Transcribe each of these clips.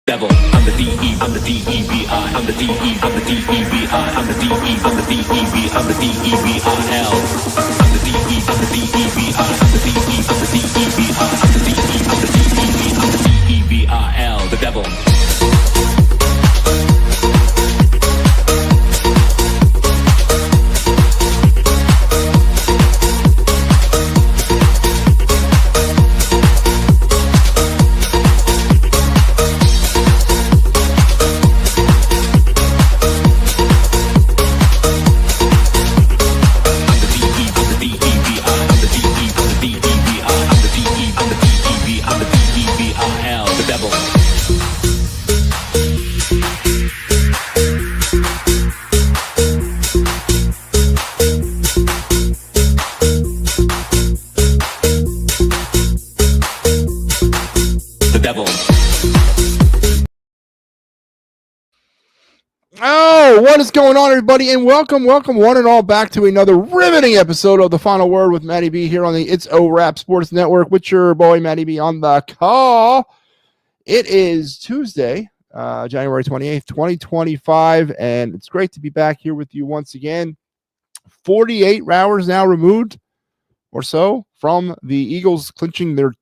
Devil, I'm the D-E, I'm the D-E-V-I, I'm the D-E, I'm the D-E-V-I, I'm the D-E, I'm the D-E-V, I'm the D-E-V-I-L. I'm the D-E, I'm the D-E-V-I, I'm the D-E, I'm the D-E-V-I, I'm the D-E, I'm the D-E-V, I'm the D-E-V-I-L, the devil. Oh, what is going on, everybody? And welcome one and all back to another riveting episode of The Final Word with MattyB here on the It's O Rap Sports Network with your boy MattyB on the call. It is Tuesday, January 28th, 2025, and it's great to be back here with you once again. 48 hours now removed or so from the Eagles punching their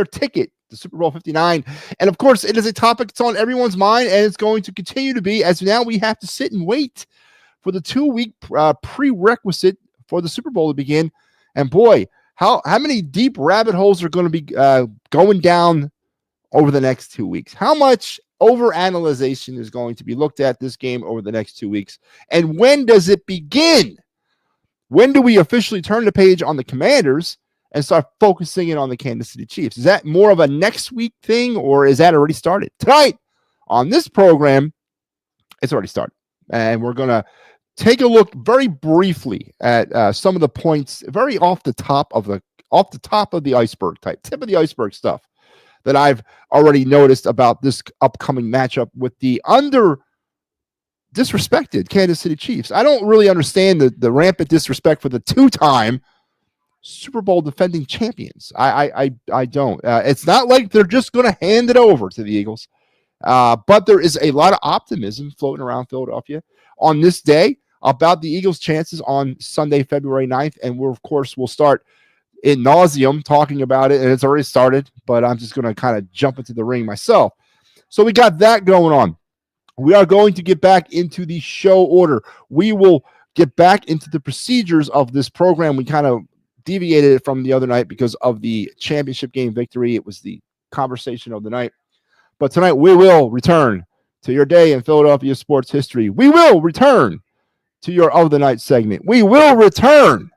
ticket to Super Bowl 59. And of course, it is a topic that's on everyone's mind, and it's going to continue to be, as now we have to sit and wait for the 2-week prerequisite for the Super Bowl to begin. And boy, how many deep rabbit holes are going to be going down over the next 2 weeks? How much overanalyzation is going to be looked at this game over the next 2 weeks? And when does it begin? When do we officially turn the page on the Commanders and start focusing in on the Kansas City Chiefs? Is that more of a next week thing, or is that already started? Tonight on this program, it's already started. And we're going to take a look very briefly at some of the points, very off the top of the iceberg type, tip of the iceberg stuff that I've already noticed about this upcoming matchup with the disrespected Kansas City Chiefs. I don't really understand the rampant disrespect for the two-time Super Bowl defending champions. I don't. It's not like they're just going to hand it over to the Eagles. But there is a lot of optimism floating around Philadelphia on this day about the Eagles' chances on Sunday, February 9th. And we'll start in nauseum talking about it. And it's already started, but I'm just going to kind of jump into the ring myself. So we got that going on. We are going to get back into the show order. We will get back into the procedures of this program. We kind of deviated it from the other night because of the championship game victory. It was the conversation of the night. But tonight we will return to your day in Philadelphia sports history. We will return to your of the night segment. We will return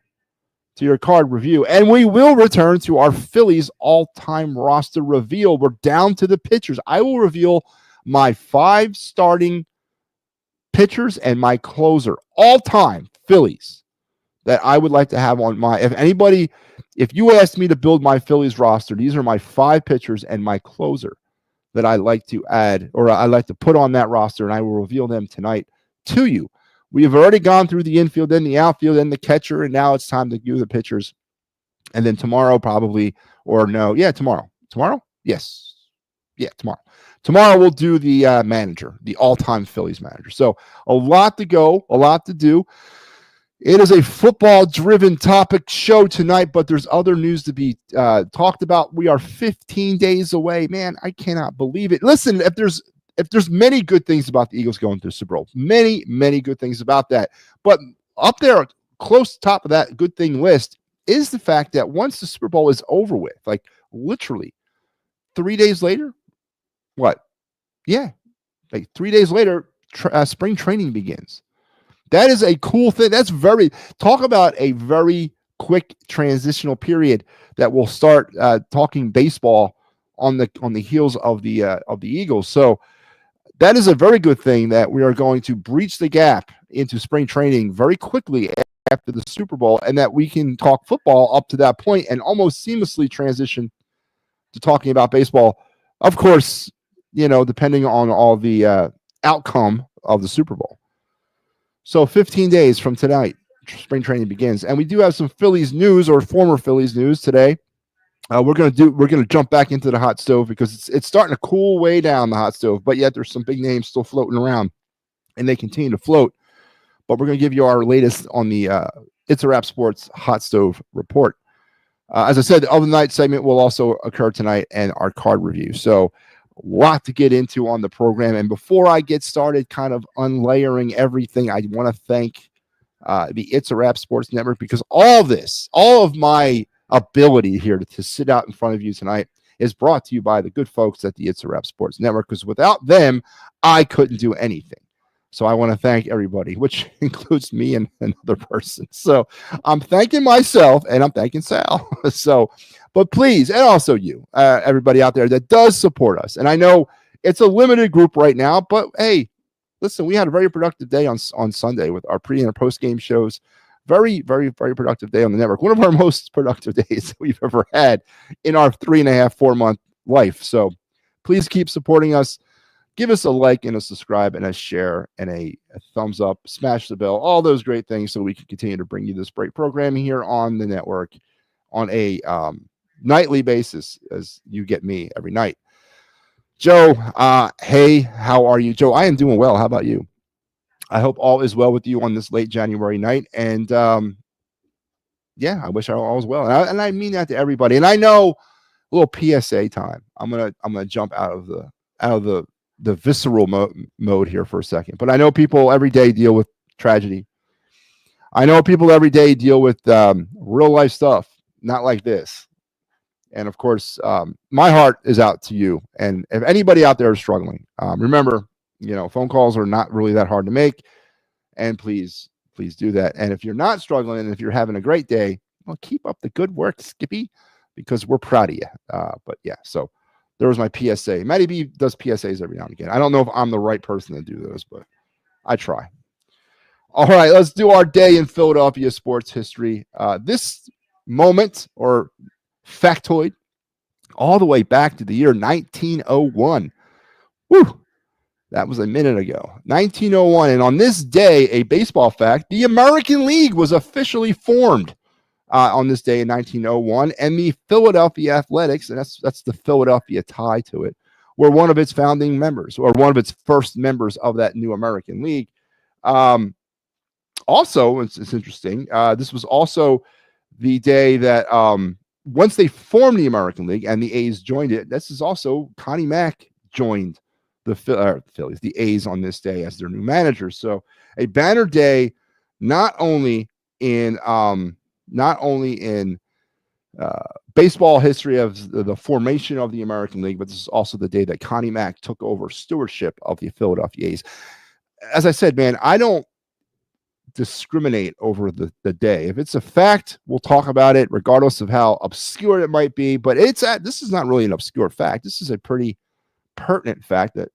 to your card review. And we will return to our Phillies all-time roster reveal. We're down to the pitchers. I will reveal my 5 starting pitchers and my closer all-time Phillies that I would like to have on if you asked me to build my Phillies roster, these are my 5 pitchers and my closer that I like to add, or I like to put on that roster, and I will reveal them tonight to you. We have already gone through the infield and the outfield and the catcher, and now it's time to do the pitchers. And then tomorrow probably, or no, yeah, tomorrow. Tomorrow? Yes. Yeah, tomorrow. Tomorrow we'll do the manager, the all-time Phillies manager. So a lot to go, a lot to do. It is a football-driven topic show tonight, but there's other news to be talked about. We are 15 days away. Man, I cannot believe it. Listen, if there's many good things about the Eagles going to the Super Bowl, many, many good things about that. But up there, close to the top of that good thing list, is the fact that once the Super Bowl is over with, like literally 3 days later, what? Yeah, like 3 days later, spring training begins. That is a cool thing. Talk about a very quick transitional period that will start talking baseball on the heels of the Eagles. So that is a very good thing that we are going to breach the gap into spring training very quickly after the Super Bowl, and that we can talk football up to that point and almost seamlessly transition to talking about baseball. Of course, depending on all the outcome of the Super Bowl. So 15 days from tonight, spring training begins. And we do have some Phillies news, or former Phillies news today. We're gonna jump back into the hot stove because it's starting to cool way down the hot stove, but yet there's some big names still floating around, and they continue to float. But we're gonna give you our latest on the It's a Wrap Sports Hot Stove Report. As I said, the other night segment will also occur tonight, and our card review. So, a lot to get into on the program. And before I get started, kind of unlayering everything, I want to thank the It's a Wrap Sports Network, because all of my ability here to sit out in front of you tonight is brought to you by the good folks at the It's a Wrap Sports Network, because without them, I couldn't do anything. So I want to thank everybody, which includes me and another person. So I'm thanking myself and I'm thanking Sal. So, but please, and also you, everybody out there that does support us. And I know it's a limited group right now, but hey, listen, we had a very productive day on Sunday with our pre and post game shows. Very, very, very productive day on the network. One of our most productive days we've ever had in our 3.5, 4 month life. So please keep supporting us. Give us a like and a subscribe and a share and a thumbs up. Smash the bell. All those great things so we can continue to bring you this great programming here on the network on a nightly basis, as you get me every night. Joe, hey, how are you? Joe, I am doing well. How about you? I hope all is well with you on this late January night. And yeah, I wish all was well. And I mean that to everybody. And I know a little PSA time. I'm gonna jump out of the visceral mode here for a second. But I know people every day deal with tragedy. I know people every day deal with real life stuff, not like this. And of course, my heart is out to you. And if anybody out there is struggling, remember, phone calls are not really that hard to make. And please do that. And if you're not struggling, and if you're having a great day, well, keep up the good work, Skippy, because we're proud of you. But yeah, so there was my PSA. MattyB does PSAs every now and again. I don't know if I'm the right person to do those, but I try. All right, let's do our day in Philadelphia sports history. This moment or factoid all the way back to the year 1901. Woo! That was a minute ago. 1901. And on this day, a baseball fact, the American League was officially formed on this day in 1901. And the Philadelphia Athletics, and that's the Philadelphia tie to it, were one of its founding members, or one of its first members of that new American League. Also, it's interesting, this was also the day that once they formed the American League and the A's joined it, this is also Connie Mack joined the Phillies, the A's, on this day as their new manager. So a banner day, not only in baseball history of the formation of the American League, but this is also the day that Connie Mack took over stewardship of the Philadelphia A's. As I said, man, I don't discriminate over the day. If it's a fact, we'll talk about it, regardless of how obscure it might be. But this is not really an obscure fact. This is a pretty pertinent fact that,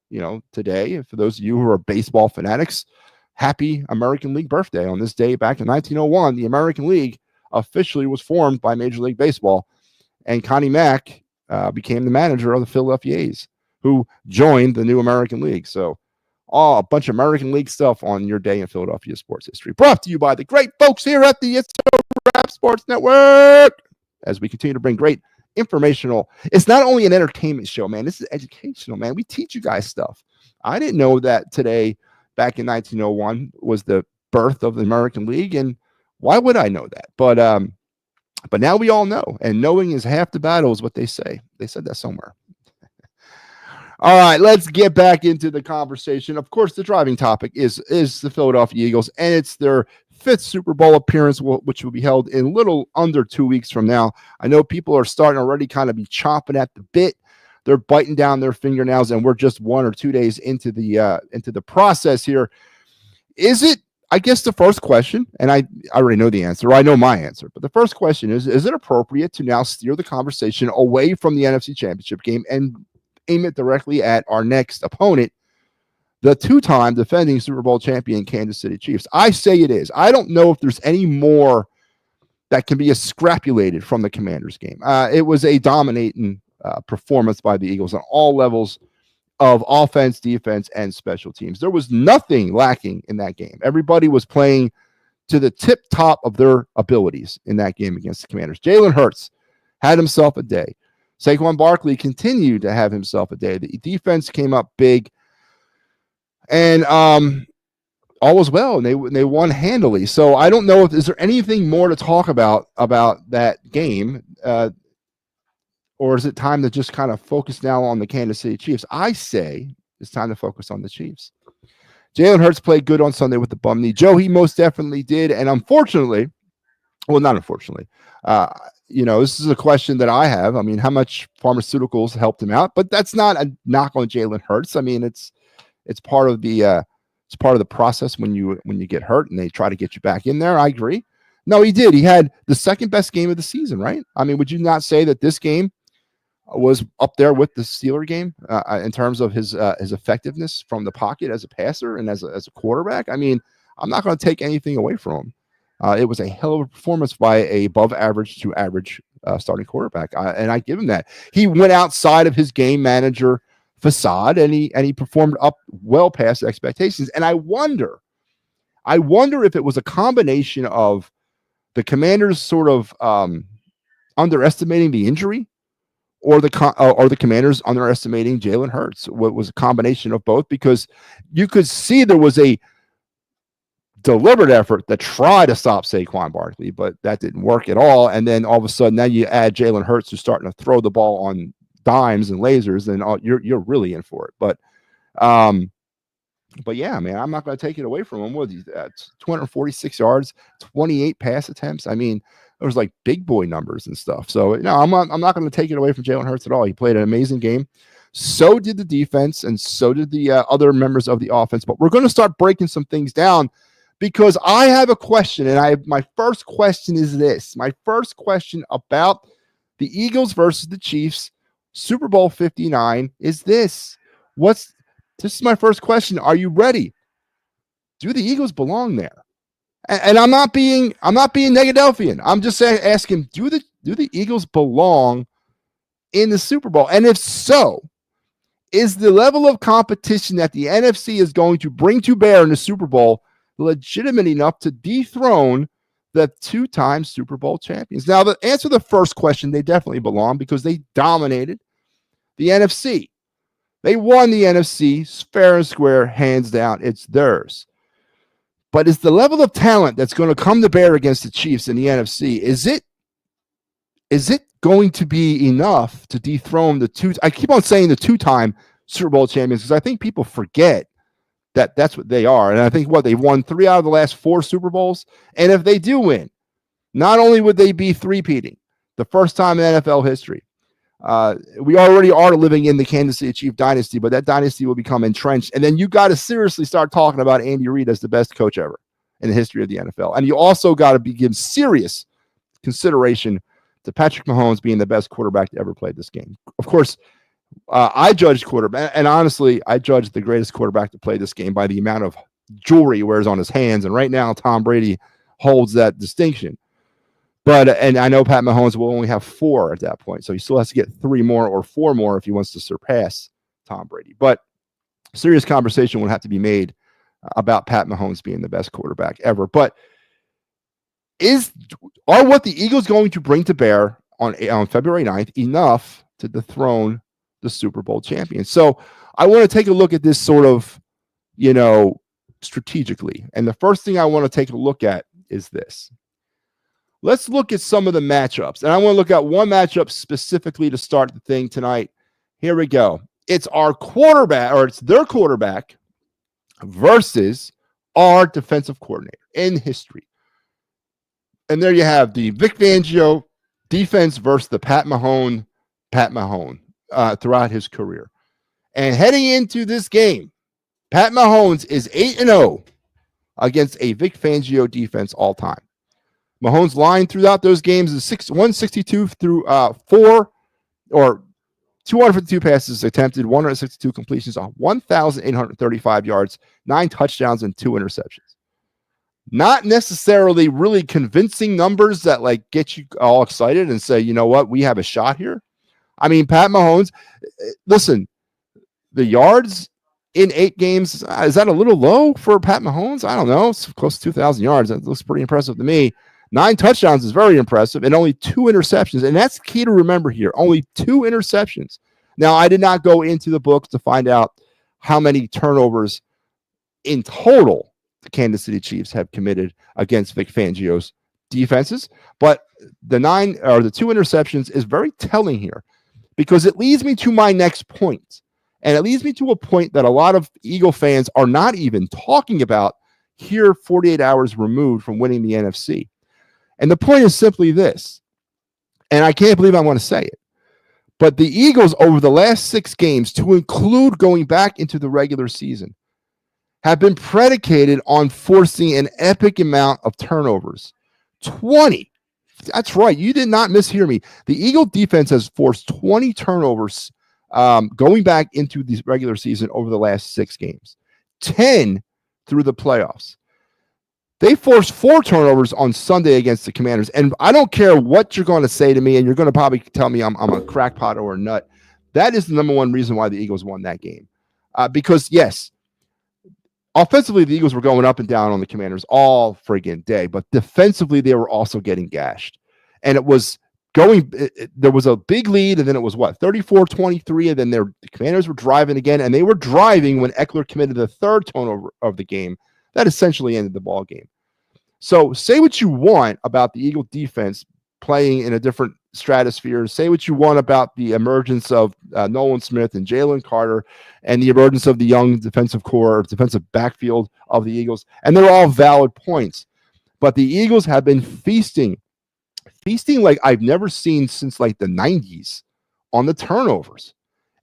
today, for those of you who are baseball fanatics, happy American League birthday. On this day back in 1901, the American League officially was formed by Major League Baseball, and Connie Mack became the manager of the Philadelphia A's, who joined the new American League. So a bunch of American League stuff on your day in Philadelphia sports history, brought to you by the great folks here at the It's a Wrap Sports Network, as we continue to bring great informational. It's not only an entertainment show, man. This is educational, man. We teach you guys stuff. I didn't know that today, back in 1901, was the birth of the American League, and why would I know that? But now we all know, and knowing is half the battle, is what they say. They said that somewhere. All right, let's get back into the conversation. Of course, the driving topic is the Philadelphia Eagles, and it's their 5th Super Bowl appearance, which will be held in little under 2 weeks from now. I know people are starting already kind of be chomping at the bit. They're biting down their fingernails, and we're just 1 or 2 days into the process here. Is it, I guess the first question, and I already know the answer, or I know my answer, but the first question is it appropriate to now steer the conversation away from the NFC Championship game and aim it directly at our next opponent, the 2-time defending Super Bowl champion Kansas City Chiefs? I say it is. I don't know if there's any more that can be scrapulated from the Commanders game. It was a dominating performance by the Eagles on all levels of offense, defense, and special teams. There was nothing lacking in that game. Everybody was playing to the tip top of their abilities in that game against the Commanders. Jalen Hurts had himself a day. Saquon Barkley continued to have himself a day. The defense came up big, and all was well, and they won handily. So I don't know if is there anything more to talk about that game, or is it time to just kind of focus now on the Kansas City Chiefs? I say it's time to focus on the Chiefs. Jalen Hurts played good on Sunday with the bum knee. Joe, he most definitely did, and unfortunately, well, not unfortunately, this is a question that I have. I mean, how much pharmaceuticals helped him out? But that's not a knock on Jalen Hurts. I mean, it's part of the process when you get hurt and they try to get you back in there. I agree. No, he did. He had the second best game of the season, right? I mean, would you not say that this game was up there with the Steeler game in terms of his effectiveness from the pocket as a passer and as a quarterback? I mean, I'm not going to take anything away from him. It was a hell of a performance by a above average to average starting quarterback, and I give him that. He went outside of his game manager facade, and he performed up well past expectations. And I wonder if it was a combination of the Commanders sort of underestimating the injury, or the Commanders underestimating Jalen Hurts. What was a combination of both, because you could see there was a deliberate effort to try to stop Saquon Barkley, but that didn't work at all. And then all of a sudden, now you add Jalen Hurts, who's starting to throw the ball on dimes and lasers, and you're really in for it. But yeah, man, I'm not going to take it away from him. What 246 yards, 28 pass attempts. I mean, there was like big boy numbers and stuff. So no, I'm not going to take it away from Jalen Hurts at all. He played an amazing game. So did the defense, and so did the other members of the offense. But we're going to start breaking some things down, because I have a question, and my first question is this. My first question about the Eagles versus the Chiefs, Super Bowl 59, is this. This is my first question. Are you ready? Do the Eagles belong there? And I'm not being negadelphian. I'm just asking, do the Eagles belong in the Super Bowl? And if so, is the level of competition that the NFC is going to bring to bear in the Super Bowl legitimate enough to dethrone the two-time Super Bowl champions? Now, the answer to the first question, they definitely belong, because they dominated the NFC. They won the NFC fair and square, hands down. It's theirs. But is the level of talent that's going to come to bear against the Chiefs in the NFC, is it going to be enough to dethrone I keep on saying the two-time Super Bowl champions, because I think people forget that that's what they are. And I think they've won 3 out of the last 4 Super Bowls. And if they do win, not only would they be three-peating, the first time in NFL history. We already are living in the Kansas City Chief dynasty, but that dynasty will become entrenched. And then you got to seriously start talking about Andy Reid as the best coach ever in the history of the NFL. And you also got to give serious consideration to Patrick Mahomes being the best quarterback to ever play this game. Of course, I judged quarterback, and honestly, I judged the greatest quarterback to play this game by the amount of jewelry he wears on his hands. And right now, Tom Brady holds that distinction. And I know Pat Mahomes will only have 4 at that point, so he still has to get 3 more or 4 more if he wants to surpass Tom Brady. But serious conversation would have to be made about Pat Mahomes being the best quarterback ever. But are what the Eagles going to bring to bear on February 9th enough to dethrone the Super Bowl champions? So I want to take a look at this sort of, strategically. And the first thing I want to take a look at is this. Let's look at some of the matchups. And I want to look at one matchup specifically to start the thing tonight. Here we go. It's their quarterback versus our defensive coordinator in history. And there you have the Vic Fangio defense versus the Pat Mahone throughout his career. And heading into this game, Pat Mahomes is 8-0 against a Vic Fangio defense all time. Mahomes' line throughout those games is 162 through 4, or 252 passes attempted, 162 completions, 1,835 yards, 9 touchdowns, and 2 interceptions. Not necessarily really convincing numbers that get you all excited and say, you know what, we have a shot here. I mean, Pat Mahomes, listen, the yards in 8 games, is that a little low for Pat Mahomes? I don't know. It's close to 2,000 yards. That looks pretty impressive to me. 9 touchdowns is very impressive and only 2 interceptions. And that's key to remember here. Only 2 interceptions. Now, I did not go into the books to find out how many turnovers in total the Kansas City Chiefs have committed against Vic Fangio's defenses, but the 2 interceptions is very telling here because it leads me to my next point. And it leads me to a point that a lot of Eagle fans are not even talking about here 48 hours removed from winning the NFC. And the point is simply this, and I can't believe I want to say it, but the Eagles over the last 6 games, to include going back into the regular season, have been predicated on forcing an epic amount of turnovers. 20. That's right. You did not mishear me. The Eagle defense has forced 20 turnovers going back into the regular season over the last 6 games. 10 through the playoffs. They forced 4 turnovers on Sunday against the Commanders. And I don't care what you're going to say to me, and you're going to probably tell me I'm a crackpot or a nut. That is the number one reason why the Eagles won that game. Because, yes, offensively, the Eagles were going up and down on the Commanders all friggin' day, but defensively, they were also getting gashed. And it was there was a big lead, and then it was 34-23, and then the Commanders were driving again, and they were driving when Eckler committed the 3rd turnover of the game. That essentially ended the ball game. So say what you want about the Eagle defense playing in a different stratosphere. Say what you want about the emergence of Nolan Smith and Jalen Carter and the emergence of the young defensive core or defensive backfield of the Eagles. And they're all valid points. But the Eagles have been feasting like I've never seen since like the 90s on the turnovers.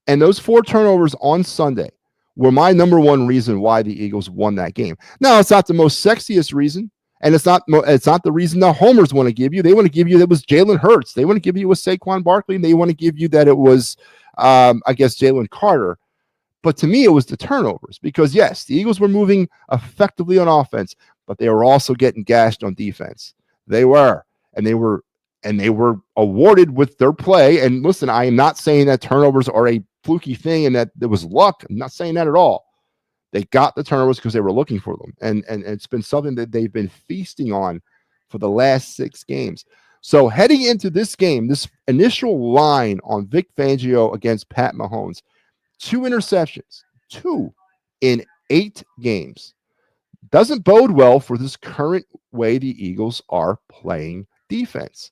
And those 4 turnovers on Sunday were my number one reason why the Eagles won that game. Now, it's not the most sexiest reason. And it's not the reason the homers want to give you. They want to give you that it was Jalen Hurts. They want to give you a Saquon Barkley. And they want to give you that it was, Jalen Carter. But to me, it was the turnovers. Because, yes, the Eagles were moving effectively on offense, but they were also getting gashed on defense. They were. And they were awarded with their play. And listen, I am not saying that turnovers are a fluky thing and that there was luck. I'm not saying that at all. They got the turnovers because they were looking for them. And it's been something that they've been feasting on for the last 6 games. So heading into this game, this initial line on Vic Fangio against Pat Mahomes, 2 interceptions, 2 in 8 games, doesn't bode well for this current way the Eagles are playing defense.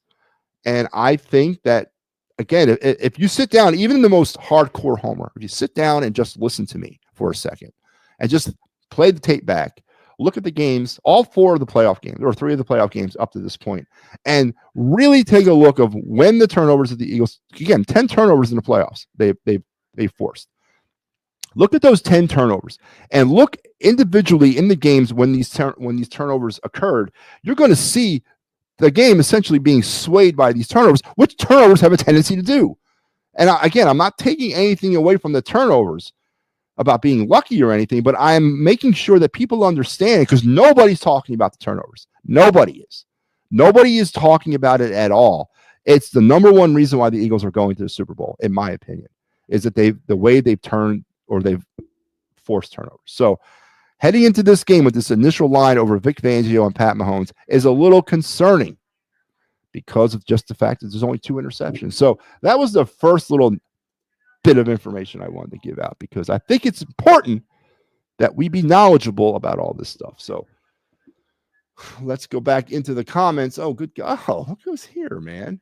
And I think that, again, if you sit down, even the most hardcore homer, if you sit down and just listen to me for a second, and just play the tape back, look at the games, all 4 of the playoff games, or 3 of the playoff games up to this point, and really take a look of when the turnovers of the Eagles, again, 10 turnovers in the playoffs they forced. Look at those 10 turnovers and look individually in the games when these turnovers occurred. You're going to see the game essentially being swayed by these turnovers, which turnovers have a tendency to do. And again, I'm not taking anything away from the turnovers about being lucky or anything, but I'm making sure that people understand it because nobody's talking about the turnovers. Nobody is. Nobody is talking about it at all. It's the number one reason why the Eagles are going to the Super Bowl, in my opinion, is that the way they've turned or they've forced turnovers. So heading into this game with this initial line over Vic Fangio and Pat Mahomes is a little concerning because of just the fact that there's only 2 interceptions. So that was the first little bit of information I wanted to give out because I think it's important that we be knowledgeable about all this stuff. So let's go back into the comments. Oh, good God. Oh, look who's here, man.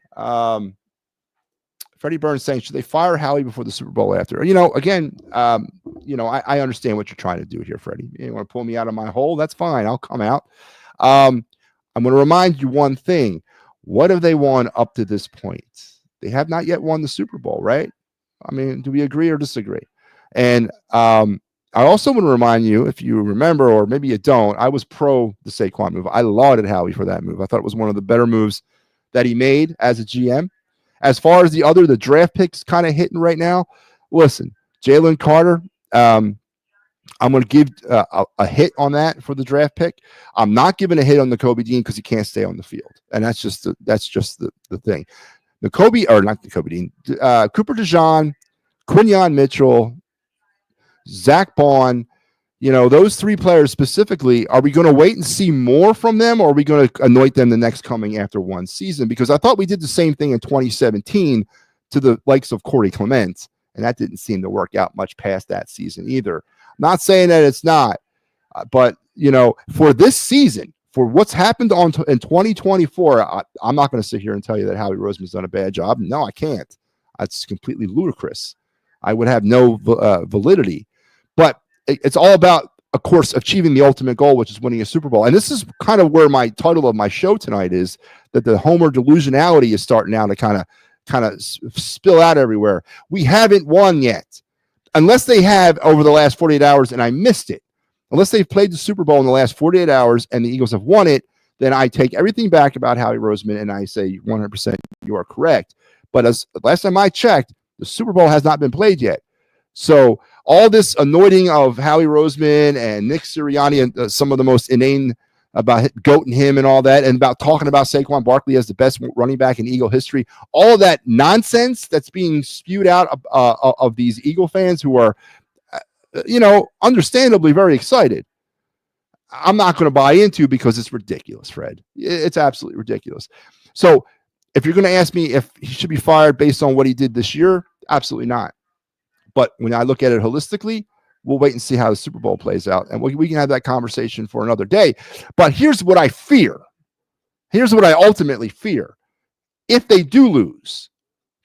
Freddie Burns saying, should they fire Howie before the Super Bowl after? Again, I understand what you're trying to do here, Freddie. You want to pull me out of my hole? That's fine. I'll come out. I'm going to remind you one thing. What have they won up to this point? They have not yet won the Super Bowl, right? I mean, do we agree or disagree? And I also want to remind you, if you remember, or maybe you don't, I was pro the Saquon move. I lauded Howie for that move. I thought it was one of the better moves that he made as a GM. As far as the draft picks kind of hitting right now, listen, Jalen Carter, I'm going to give a hit on that for the draft pick. I'm not giving a hit on Nakobe Dean because he can't stay on the field. And that's just the thing. Cooper DeJean, Quinyon Mitchell, Zach Bond, those three players specifically, are we going to wait and see more from them, or are we going to anoint them the next coming after one season? Because I thought we did the same thing in 2017 to the likes of Corey Clement, and that didn't seem to work out much past that season either. I'm not saying that it's not, but for this season, for what's happened in 2024, I'm not going to sit here and tell you that Howie Roseman's done a bad job. No, I can't. That's completely ludicrous. I would have no validity. But it's all about, of course, achieving the ultimate goal, which is winning a Super Bowl. And this is kind of where my title of my show tonight is, that the Homer delusionality is starting now to kind of spill out everywhere. We haven't won yet. Unless they have over the last 48 hours, and I missed it. Unless they've played the Super Bowl in the last 48 hours and the Eagles have won it, then I take everything back about Howie Roseman and I say 100% you are correct. But as last time I checked, the Super Bowl has not been played yet. So all this anointing of Howie Roseman and Nick Sirianni and some of the most inane about goating him and all that, and about talking about Saquon Barkley as the best running back in Eagle history, all of that nonsense that's being spewed out of these Eagle fans who are, understandably very excited, I'm not going to buy into, because it's ridiculous, Fred. It's absolutely ridiculous. So if you're going to ask me if he should be fired based on what he did this year, absolutely not. But when I look at it holistically, we'll wait and see how the Super Bowl plays out. And we can have that conversation for another day. But here's what I fear. Here's what I ultimately fear. If they do lose,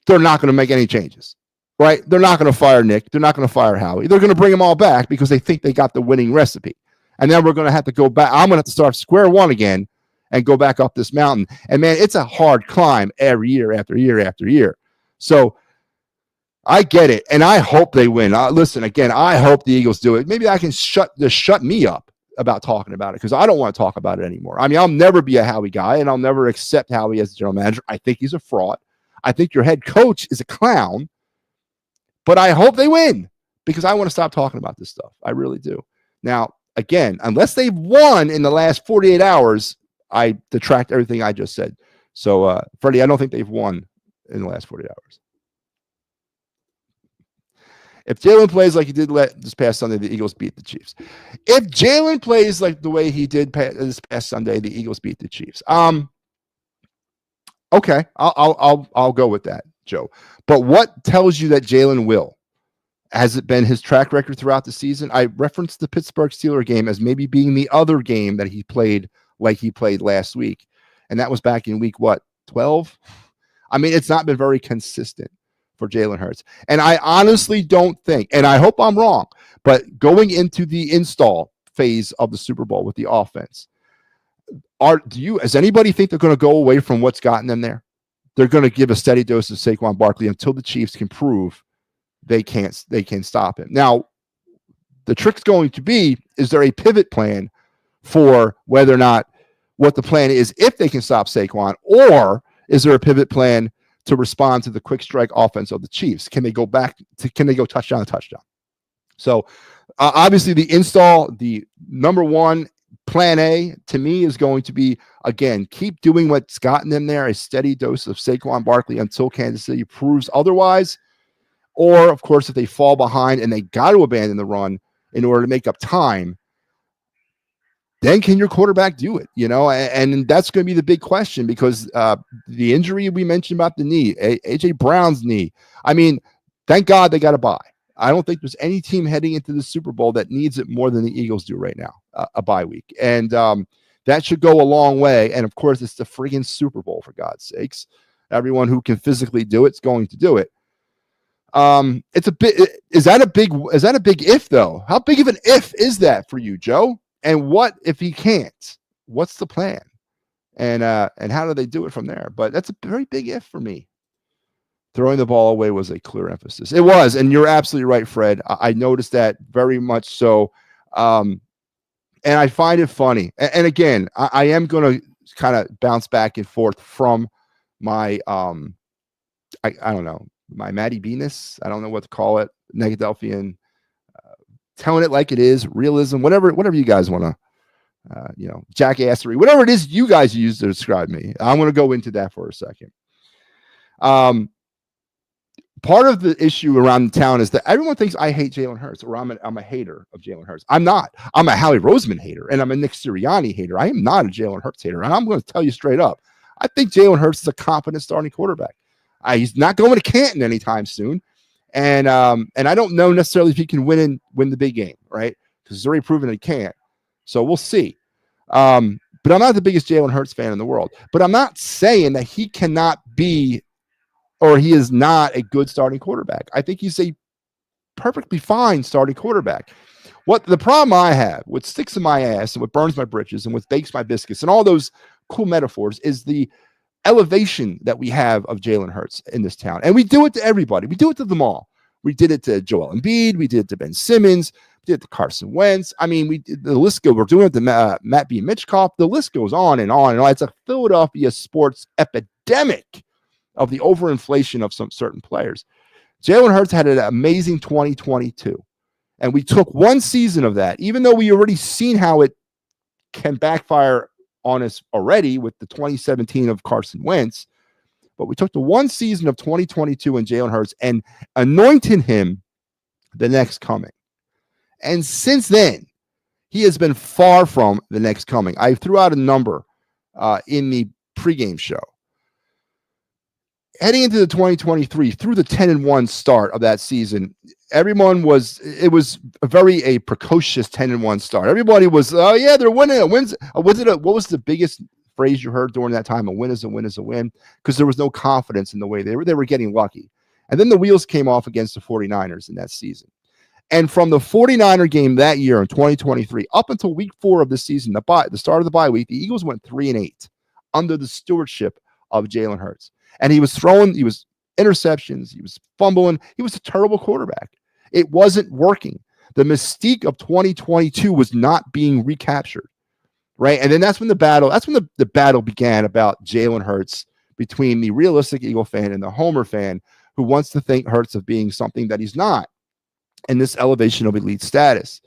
they're not going to make any changes, right? They're not going to fire Nick. They're not going to fire Howie. They're going to bring them all back because they think they got the winning recipe. And then we're going to have to go back. I'm going to have to start square one again and go back up this mountain. And, man, it's a hard climb every year after year after year. So I get it, and I hope they win. Listen, again, I hope the Eagles do it. Maybe I can shut me up about talking about it, because I don't want to talk about it anymore. I mean, I'll never be a Howie guy, and I'll never accept Howie as a general manager. I think he's a fraud. I think your head coach is a clown, but I hope they win, because I want to stop talking about this stuff. I really do. Now, again, unless they've won in the last 48 hours, I detract everything I just said. So, Freddie, I don't think they've won in the last 48 hours. If Jalen plays like he did this past Sunday, the Eagles beat the Chiefs. If Jalen plays like the way he did this past Sunday, the Eagles beat the Chiefs. Okay, I'll go with that, Joe. But what tells you that Jalen will? Has it been his track record throughout the season? I referenced the Pittsburgh Steelers game as maybe being the other game that he played like he played last week, and that was back in week 12. I mean, it's not been very consistent for Jalen Hurts. And I honestly don't think, and I hope I'm wrong, but going into the install phase of the Super Bowl with the offense, does anybody think they're going to go away from what's gotten them there? They're going to give a steady dose of Saquon Barkley until the Chiefs can prove they can stop him. Now, the trick's going to be, is there a pivot plan for whether or not what the plan is if they can stop Saquon, or is there a pivot plan to respond to the quick strike offense of the Chiefs? Can they go touchdown to touchdown? So obviously the number one plan A to me is going to be, again, keep doing what's gotten them there, a steady dose of Saquon Barkley until Kansas City proves otherwise. Or, of course, if they fall behind and they got to abandon the run in order to make up time, then can your quarterback do it? And that's going to be the big question, because the injury we mentioned about the knee, A.J. Brown's knee, I mean, thank God they got a bye. I don't think there's any team heading into the Super Bowl that needs it more than the Eagles do right now, a bye week. And that should go a long way. And, of course, it's the friggin' Super Bowl, for God's sakes. Everyone who can physically do it's going to do it. It's a bit. Is that a big if, though? How big of an if is that for you, Joe? And what if he can't? What's the plan? And how do they do it from there? But that's a very big if for me. Throwing the ball away was a clear emphasis. It was, and you're absolutely right, Fred. I noticed that very much so. And I find it funny. And again, I am going to kind of bounce back and forth from my, I don't know, my MattyB-ness. I don't know what to call it. Negadelphian. Telling it like it is, realism, whatever you guys want to, jackassery, whatever it is you guys use to describe me. I'm going to go into that for a second. part of the issue around the town is that everyone thinks I hate Jalen Hurts, or I'm a hater of Jalen Hurts. I'm not. I'm a Howie Roseman hater, and I'm a Nick Sirianni hater. I am not a Jalen Hurts hater, and I'm going to tell you straight up. I think Jalen Hurts is a competent starting quarterback. He's not going to Canton anytime soon, and I don't know necessarily if he can win the big game, right? Because he's already proven he can't. So we'll see. But I'm not the biggest Jalen Hurts fan in the world. But I'm not saying that he cannot be, or he is not a good starting quarterback. I think he's a perfectly fine starting quarterback. What the problem I have, what sticks in my ass and what burns my britches and what bakes my biscuits and all those cool metaphors is the elevation that we have of Jalen Hurts in this town. And we do it to everybody. We do it to them all. We did it to Joel Embiid. We did it to Ben Simmons. We did it to Carson Wentz. I mean, the list goes. We're doing it to MattyB and Mitchkoff. The list goes on and on and on. It's a Philadelphia sports epidemic of the overinflation of some certain players. Jalen Hurts had an amazing 2022. And we took one season of that, even though we already seen how it can backfire on us already with the 2017 of Carson Wentz. But we took the one season of 2022 in Jalen Hurts and anointed him the next coming. And since then, he has been far from the next coming. I threw out a number in the pregame show. Heading into the 2023, through the 10-1 start of that season, it was a precocious 10-1 start. Everybody was, oh yeah, they're winning. What was the biggest phrase you heard during that time? A win is a win is a win, because there was no confidence in the way they were getting lucky. And then the wheels came off against the 49ers in that season. And from the 49er game that year in 2023 up until week 4 of the season, the start of the bye week, the Eagles went 3-8 under the stewardship of Jalen Hurts. And he was interceptions, he was fumbling, he was a terrible quarterback. It wasn't working. The mystique of 2022 was not being recaptured, right? And then that's when the battle began about Jalen Hurts between the realistic Eagle fan and the Homer fan who wants to think Hurts of being something that he's not in this elevation of elite status.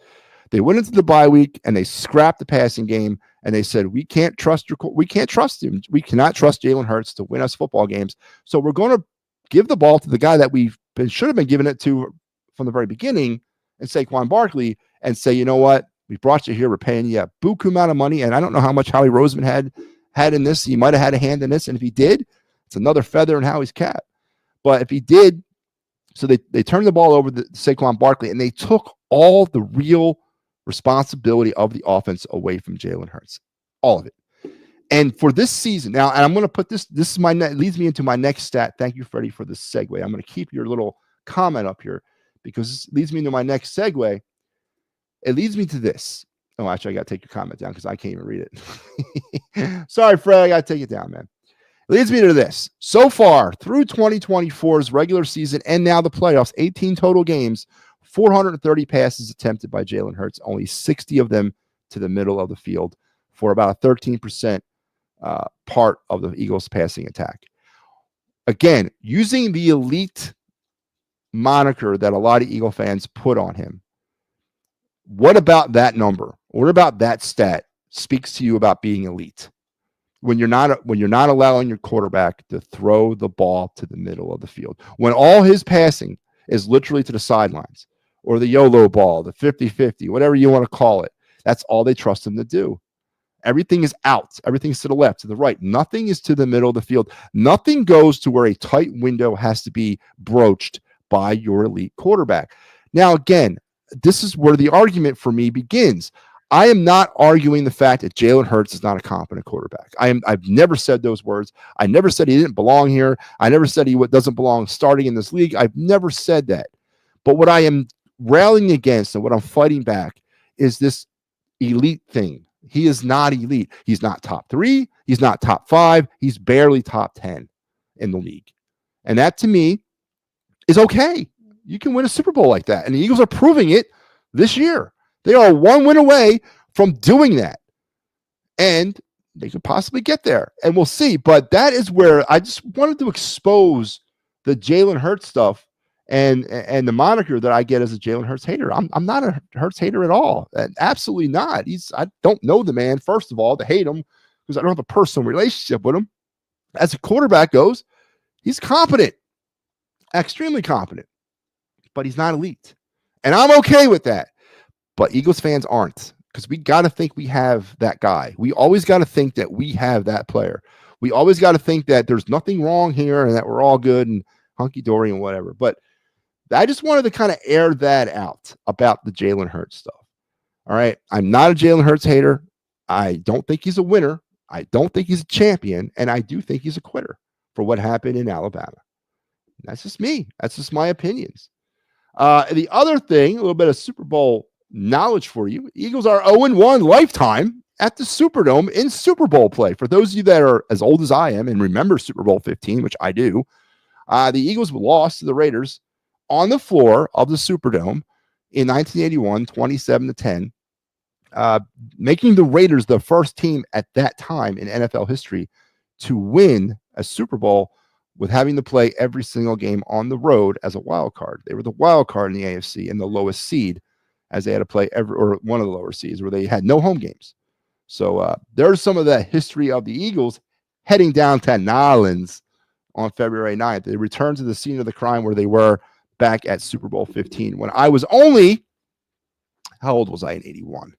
They went into the bye week and they scrapped the passing game and they said, we can't trust him. We cannot trust Jalen Hurts to win us football games. So we're going to give the ball to the guy that should have been giving it to from the very beginning, and Saquon Barkley, and say, you know what? We brought you here. We're paying you a buku amount of money. And I don't know how much Howie Roseman had in this. He might have had a hand in this. And if he did, it's another feather in Howie's cap. But if he did, so they turned the ball over to Saquon Barkley, and they took all the real responsibility of the offense away from Jalen Hurts, all of it. And for this season now, and I'm going to put this is leads me into my next stat. Thank you, Freddie, for the segue. I'm going to keep your little comment up here because this leads me into my next segue. It leads me to this. Oh, actually, I got to take your comment down because I can't even read it. Sorry, Fred, I got to take it down, man. It leads me to this. So far, through 2024's regular season and now the playoffs, 18 total games, 430 passes attempted by Jalen Hurts, only 60 of them to the middle of the field for about a 13% part of the Eagles' passing attack. Again, using the elite moniker that a lot of Eagle fans put on him. What about that number? What about that stat speaks to you about being elite? When you're not allowing your quarterback to throw the ball to the middle of the field, when all his passing is literally to the sidelines or the YOLO ball, the 50-50, whatever you want to call it, that's all they trust him to do. Everything is out. Everything's to the left, to the right. Nothing is to the middle of the field. Nothing goes to where a tight window has to be broached by your elite quarterback. Now, again, this is where the argument for me begins. I am not arguing the fact that Jalen Hurts is not a competent quarterback. I've never said those words. I never said he didn't belong here. I never said he doesn't belong starting in this league. I've never said that. But what I am rallying against and what I'm fighting back is this elite thing. He is not elite. He's not top 3. He's not top 5. He's barely top 10 in the league. And that to me is okay. You can win a Super Bowl like that. And the Eagles are proving it this year. They are one win away from doing that. And they could possibly get there. And we'll see. But that is where I just wanted to expose the Jalen Hurts stuff and the moniker that I get as a Jalen Hurts hater. I'm not a Hurts hater at all. Absolutely not. I don't know the man, first of all, to hate him because I don't have a personal relationship with him. As a quarterback goes, he's competent. extremely competent, but he's not elite. And I'm okay with that. But Eagles fans aren't, because we got to think we have that guy. We always got to think that we have that player. We always got to think that there's nothing wrong here and that we're all good and hunky-dory and whatever. But I just wanted to kind of air that out about the Jalen Hurts stuff. All right. I'm not a Jalen Hurts hater. I don't think he's a winner. I don't think he's a champion. And I do think he's a quitter for what happened in Alabama. That's just me. That's just my opinions. The other thing, a little bit of Super Bowl knowledge for you. Eagles are 0-1 lifetime at the Superdome in Super Bowl play. For those of you that are as old as I am and remember Super Bowl 15, which I do, the Eagles lost to the Raiders on the floor of the Superdome in 1981, 27-10, making the Raiders the first team at that time in NFL history to win a Super Bowl with having to play every single game on the road as a wild card. They were the wild card in the AFC and the lowest seed, as they had to play one of the lower seeds where they had no home games. So there's some of that history of the Eagles heading down to Nolens on February 9th. They returned to the scene of the crime where they were back at Super Bowl 15 when I was only, how old was I in 81?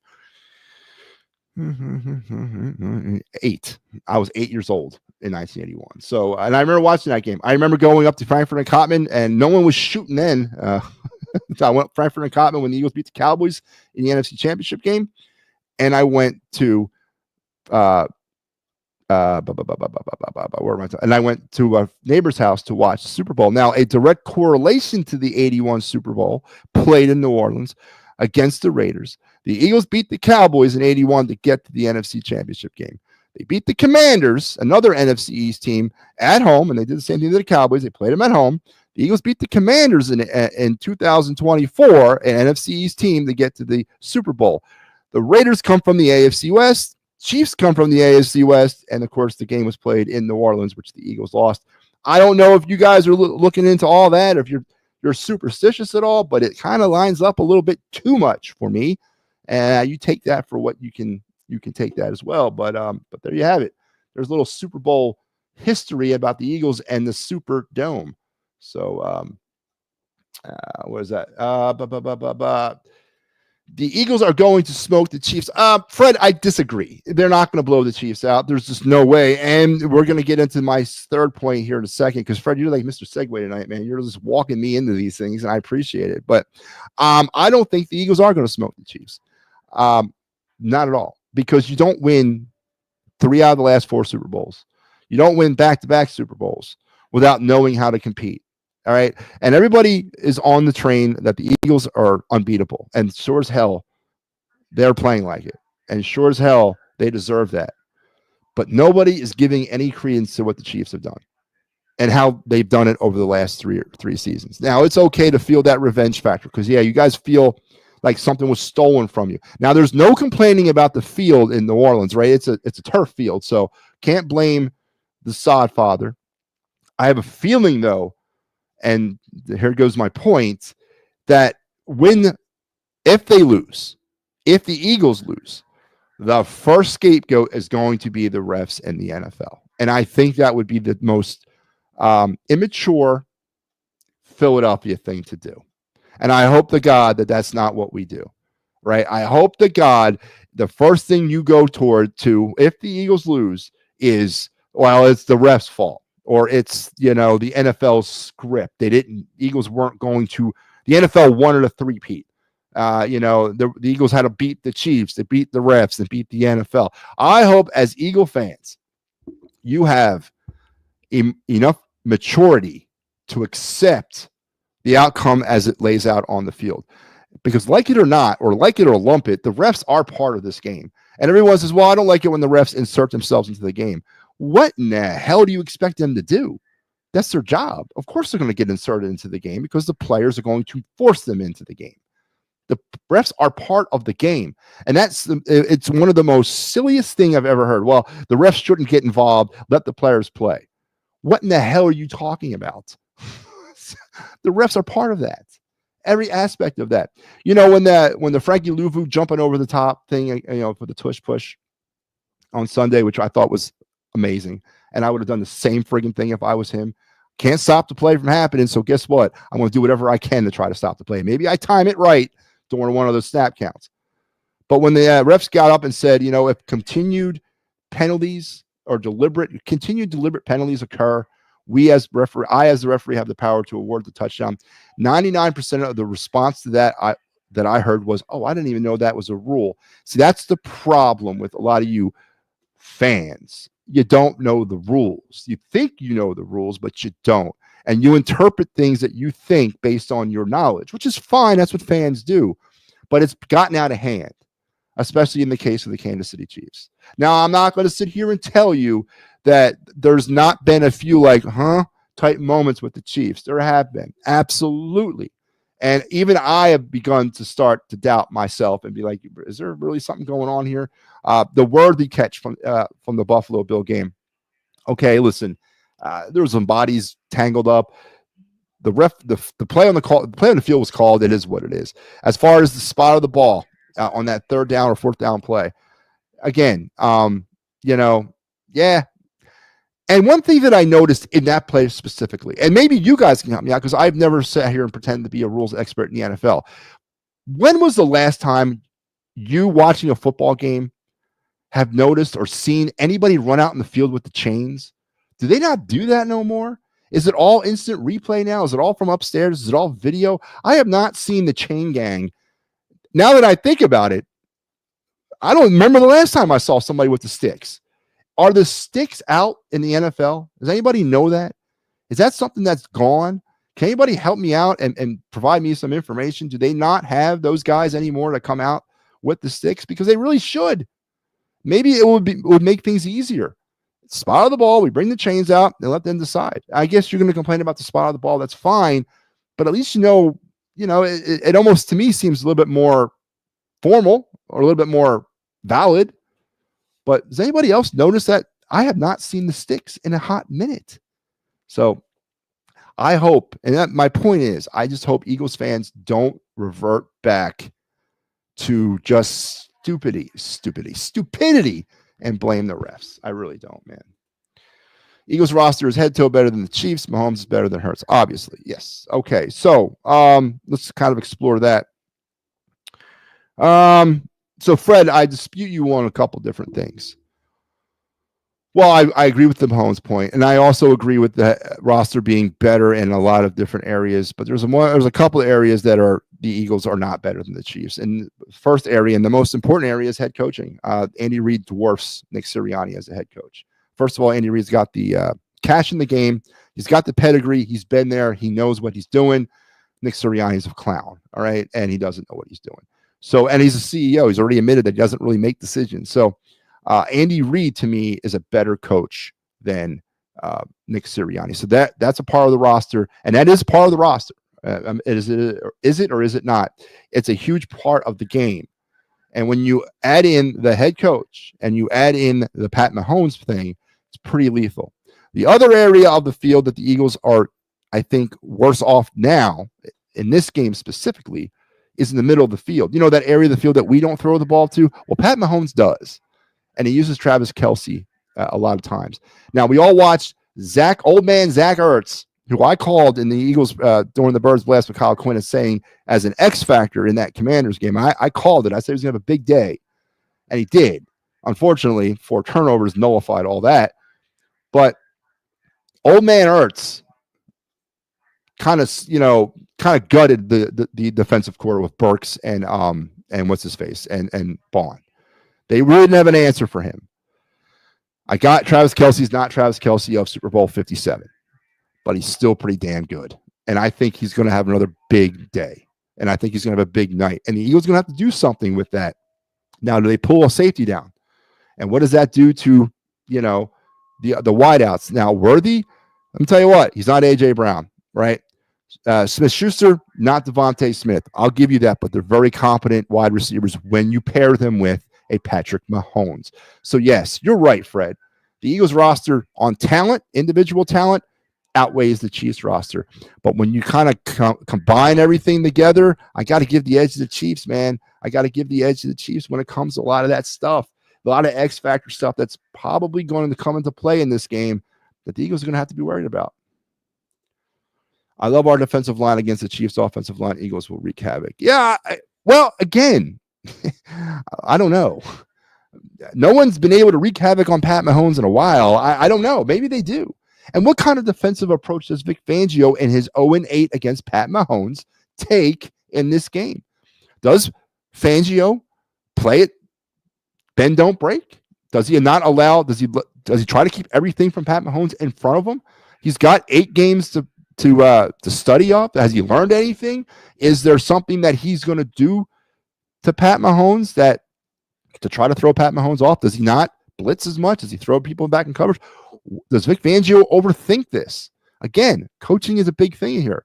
8. I was 8 years old in 1981. So, and I remember watching that game. I remember going up to Frankfurt and Cotman, and no one was shooting then. So I went Frankfurt and Cotman when the Eagles beat the Cowboys in the NFC Championship game, and I went to where am I? And I went to a neighbor's house to watch the Super Bowl. Now, a direct correlation to the 81 Super Bowl played in New Orleans against the Raiders. The Eagles beat the Cowboys in 81 to get to the NFC Championship game. They beat the Commanders, another NFC East team, at home, and they did the same thing to the Cowboys. They played them at home. The Eagles beat the Commanders in 2024, an NFC East team, to get to the Super Bowl. The Raiders come from the AFC West. Chiefs come from the AFC West, and of course, the game was played in New Orleans, which the Eagles lost. I don't know if you guys are looking into all that, if you're superstitious at all, but it kind of lines up a little bit too much for me. And you take that for what you can take that as well. But there you have it. There's a little Super Bowl history about the Eagles and the Superdome. So what is that? The Eagles are going to smoke the Chiefs. Fred, I disagree. They're not going to blow the Chiefs out. There's just no way. And we're going to get into my third point here in a second, because Fred, you're like Mr. Segway tonight, man. You're just walking me into these things, and I appreciate it. But I don't think the Eagles are going to smoke the Chiefs. Not at all, because you don't win 3 out of the last 4 Super Bowls. You don't win back-to-back Super Bowls without knowing how to compete. All right. And everybody is on the train that the Eagles are unbeatable. And sure as hell, they're playing like it. And sure as hell, they deserve that. But nobody is giving any credence to what the Chiefs have done and how they've done it over the last three seasons. Now, it's okay to feel that revenge factor, because, yeah, you guys feel like something was stolen from you. Now, there's no complaining about the field in New Orleans, right? It's a turf field, so can't blame the sod father. I have a feeling, though, and here goes my point, that if they lose, if the Eagles lose, the first scapegoat is going to be the refs and the NFL. And I think that would be the most immature Philadelphia thing to do. And I hope to God that that's not what we do, right? I hope to God the first thing you go toward to, if the Eagles lose, is, well, it's the refs' fault. Or it's, the NFL's script. Eagles weren't going to, the NFL wanted a three-peat. The Eagles had to beat the Chiefs, they beat the refs, they beat the NFL. I hope as Eagle fans, you have enough maturity to accept the outcome as it lays out on the field. Because like it or not, or like it or lump it, the refs are part of this game. And everyone says, well, I don't like it when the refs insert themselves into the game. What in the hell do you expect them to do? That's their job. Of course they're going to get inserted into the game, because the players are going to force them into the game. The refs are part of the game. And it's one of the most silliest thing I've ever heard. Well, the refs shouldn't get involved. Let the players play. What in the hell are you talking about? The refs are part of that. Every aspect of that. When the Frankie Louvu jumping over the top thing, for the tush push on Sunday, which I thought was amazing, and I would have done the same friggin' thing if I was him. Can't stop the play from happening. So guess what? I'm going to do whatever I can to try to stop the play. Maybe I time it right during one of those snap counts. But when the refs got up and said, if continued penalties or continued deliberate penalties occur, I as the referee have the power to award the touchdown. 99% of the response to that I heard was, oh, I didn't even know that was a rule. See, that's the problem with a lot of you fans. You don't know the rules. You think you know the rules, but you don't. And you interpret things that you think based on your knowledge, which is fine. That's what fans do. But it's gotten out of hand, especially in the case of the Kansas City Chiefs. Now, I'm not going to sit here and tell you that there's not been a few type moments with the Chiefs. There have been. Absolutely. And even I have begun to start to doubt myself and be like, is there really something going on here? The worthy catch from the Buffalo Bill game. Okay, listen, there was some bodies tangled up. The play on the field was called. It is what it is. As far as the spot of the ball on that 3rd down or 4th down play, again, yeah. And one thing that I noticed in that play specifically, and maybe you guys can help me out because I've never sat here and pretended to be a rules expert in the NFL. When was the last time you watching a football game have noticed or seen anybody run out in the field with the chains? Do they not do that no more? Is it all instant replay now? Is it all from upstairs? Is it all video? I have not seen the chain gang. Now that I think about it, I don't remember the last time I saw somebody with the sticks. Are the sticks out in the NFL? Does anybody know that? Is that something that's gone? Can anybody help me out and provide me some information? Do they not have those guys anymore to come out with the sticks? Because they really should. Maybe it would make things easier. Spot of the ball, we bring the chains out and let them decide. I guess you're going to complain about the spot of the ball. That's fine. But at least it almost to me seems a little bit more formal or a little bit more valid. But does anybody else notice that I have not seen the sticks in a hot minute? So I hope, and my point is, I just hope Eagles fans don't revert back to just stupidity, and blame the refs. I really don't, man. Eagles roster is head to toe better than the Chiefs. Mahomes is better than Hurts, obviously. Yes. Okay. So let's kind of explore that. So, Fred, I dispute you on a couple different things. Well, I agree with the Mahomes point, and I also agree with the roster being better in a lot of different areas. But there's a couple of areas that the Eagles are not better than the Chiefs. And the first area, and the most important area, is head coaching. Andy Reid dwarfs Nick Sirianni as a head coach. First of all, Andy Reid's got the cash in the game. He's got the pedigree. He's been there. He knows what he's doing. Nick Sirianni's a clown, all right, and he doesn't know what he's doing. So, and he's a CEO. He's already admitted that he doesn't really make decisions. So, Andy Reid to me is a better coach than Nick Sirianni. So that's a part of the roster, and that is part of the roster. Is it or is it not? It's a huge part of the game. And when you add in the head coach and you add in the Pat Mahomes thing, it's pretty lethal. The other area of the field that the Eagles are, I think, worse off now in this game specifically is in the middle of the field. You know, that area of the field that we don't throw the ball to? Well, Pat Mahomes does. And he uses Travis Kelce a lot of times. Now, we all watched old man Zach Ertz, who I called in the Eagles during the Birds Blast with Kyle Quinn as saying as an X factor in that Commanders game. I called it. I said he was going to have a big day. And he did. Unfortunately, 4 turnovers nullified all that. But old man Ertz kind of gutted the defensive core with Burks and what's his face and Bond. They really didn't have an answer for him. I got Travis Kelce's not Travis Kelce of Super Bowl 57, but he's still pretty damn good. And I think he's going to have another big day. And I think he's going to have a big night. And the Eagles are going to have to do something with that. Now, do they pull a safety down? And what does that do to, the wideouts? Now, Worthy, let me tell you what, he's not A.J. Brown, right? Smith-Schuster, not Devontae Smith. I'll give you that, but they're very competent wide receivers when you pair them with a Patrick Mahomes. So, yes, you're right, Fred. The Eagles roster on talent, individual talent, outweighs the Chiefs roster. But when you kind of combine everything together, I got to give the edge to the Chiefs, man. I got to give the edge to the Chiefs when it comes to a lot of that stuff, a lot of X factor stuff that's probably going to come into play in this game that the Eagles are going to have to be worried about. I love our defensive line against the Chiefs' offensive line. Eagles will wreak havoc. Yeah, well, again, I don't know. No one's been able to wreak havoc on Pat Mahomes in a while. I don't know. Maybe they do. And what kind of defensive approach does Vic Fangio and his 0-8 against Pat Mahomes take in this game? Does Fangio play it, bend, don't break? Does he not allow? Does he try to keep everything from Pat Mahomes in front of him? He's got 8 games to study up. Has he learned anything? Is there something that he's going to do to Pat Mahomes that to try to throw Pat Mahomes off? Does he not blitz as much? Does he throw people back in coverage? Does Vic Fangio overthink this? Again, coaching is a big thing here.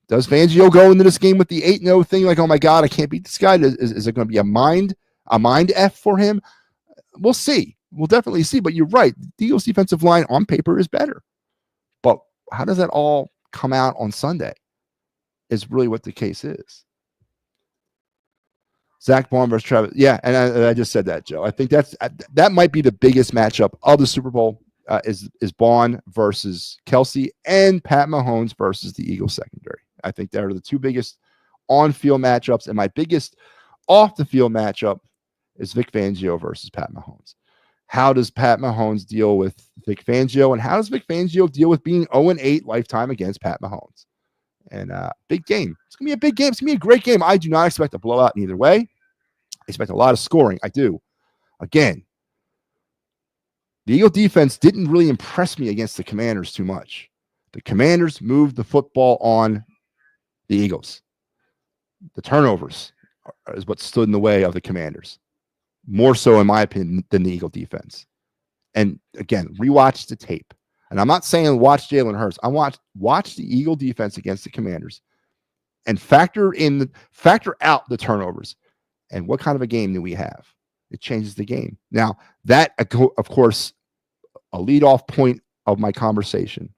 Does Fangio go into this game with the 8-0 thing like, oh my God, I can't beat this guy? Is it going to be a mind F for him? We'll see. We'll definitely see. But you're right. The Eagles defensive line on paper is better. But how does that all come out on Sunday is really what the case is. Zach Baun versus Travis. Yeah, and I just said that, Joe. I think that might be the biggest matchup of the Super Bowl is Baun versus Kelsey and Pat Mahomes versus the Eagles secondary. I think they are the 2 biggest on-field matchups, and my biggest off-the-field matchup is Vic Fangio versus Pat Mahomes. How does Pat Mahomes deal with Vic Fangio, and how does Vic Fangio deal with being 0-8 lifetime against Pat Mahomes? And big game. It's going to be a big game. It's going to be a great game. I do not expect a blowout in either way. I expect a lot of scoring. I do. Again, the Eagle defense didn't really impress me against the Commanders too much. The Commanders moved the football on the Eagles. The turnovers is what stood in the way of the Commanders. More so, in my opinion, than the Eagle defense. And again, rewatch the tape. And I'm not saying watch Jalen Hurts. I watch the Eagle defense against the Commanders and factor out the turnovers. And what kind of a game do we have? It changes the game. Now, that, of course, a leadoff point of my conversation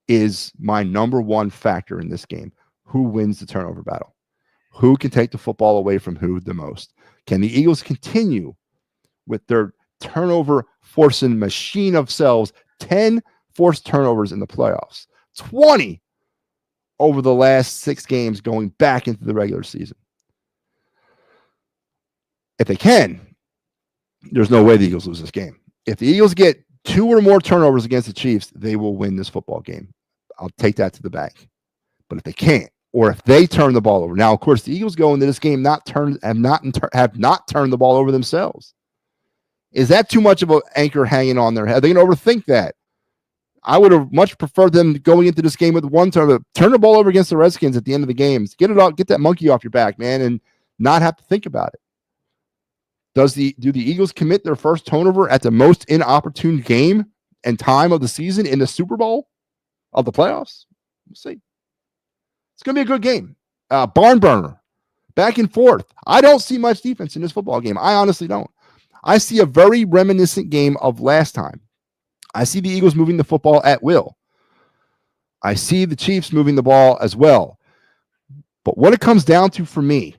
is my number one factor in this game. Who wins the turnover battle? Who can take the football away from who the most? Can the Eagles continue with their turnover forcing machine of selves? 10 forced turnovers in the playoffs, 20 over the last 6 games going back into the regular season. If they can, there's no way the Eagles lose this game. If the Eagles get 2 or more turnovers against the Chiefs, they will win this football game. I'll take that to the bank. But if they can't, or if they turn the ball over, now of course the Eagles go into this game have not turned the ball over themselves. Is that too much of an anchor hanging on their head? Are they going to overthink that? I would have much preferred them going into this game with one turn the ball over against the Redskins at the end of the games. Get it out, get that monkey off your back, man, and not have to think about it. Do the Eagles commit their first turnover at the most inopportune game and time of the season in the Super Bowl of the playoffs? We'll see. It's going to be a good game. Barn burner, back and forth. I don't see much defense in this football game. I honestly don't. I see a very reminiscent game of last time. I see the Eagles moving the football at will. I see the Chiefs moving the ball as well. But what it comes down to for me,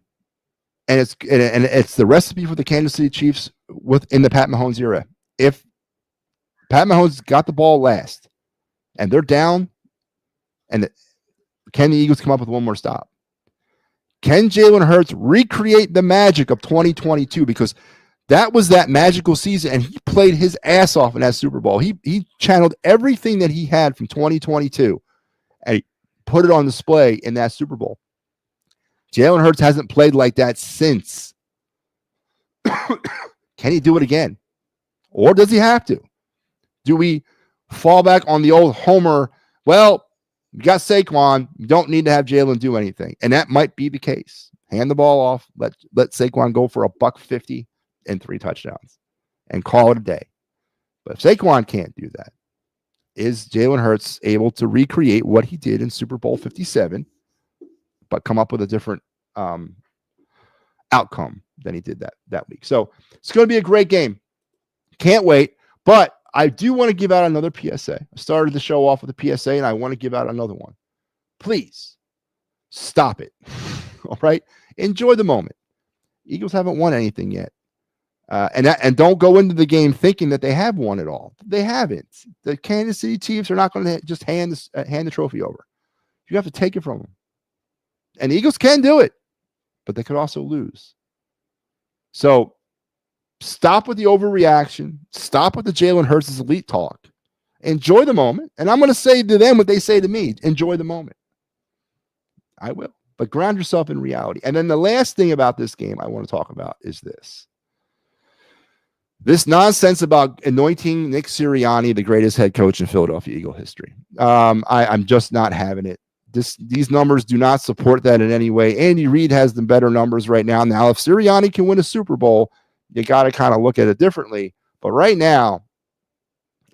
and it's the recipe for the Kansas City Chiefs within the Pat Mahomes era. If Pat Mahomes got the ball last and they're down, and can the Eagles come up with one more stop? Can Jalen Hurts recreate the magic of 2022? Because that was that magical season, and he played his ass off in that Super Bowl. He channeled everything that he had from 2022, and he put it on display in that Super Bowl. Jalen Hurts hasn't played like that since. Can he do it again? Or does he have to? Do we fall back on the old Homer, well, you got Saquon, you don't need to have Jalen do anything. And that might be the case. Hand the ball off, let Saquon go for $150 and 3 touchdowns and call it a day. But if Saquon can't do that, is Jalen Hurts able to recreate what he did in Super Bowl 57, but come up with a different outcome than he did that week? So it's going to be a great game. Can't wait. But I do want to give out another PSA. I started the show off with a PSA, and I want to give out another one. Please stop it. All right? Enjoy the moment. Eagles haven't won anything yet. And don't go into the game thinking that they have won it all. They haven't. The Kansas City Chiefs are not going to just hand the trophy over. You have to take it from them. And the Eagles can do it, but they could also lose. So stop with the overreaction. Stop with the Jalen Hurts' elite talk. Enjoy the moment. And I'm going to say to them what they say to me. Enjoy the moment. I will. But ground yourself in reality. And then the last thing about this game I want to talk about is this. This nonsense about anointing Nick Sirianni the greatest head coach in Philadelphia Eagle history. I'm just not having it. These numbers do not support that in any way. Andy Reid has the better numbers right now. Now, if Sirianni can win a Super Bowl, you got to kind of look at it differently. But right now,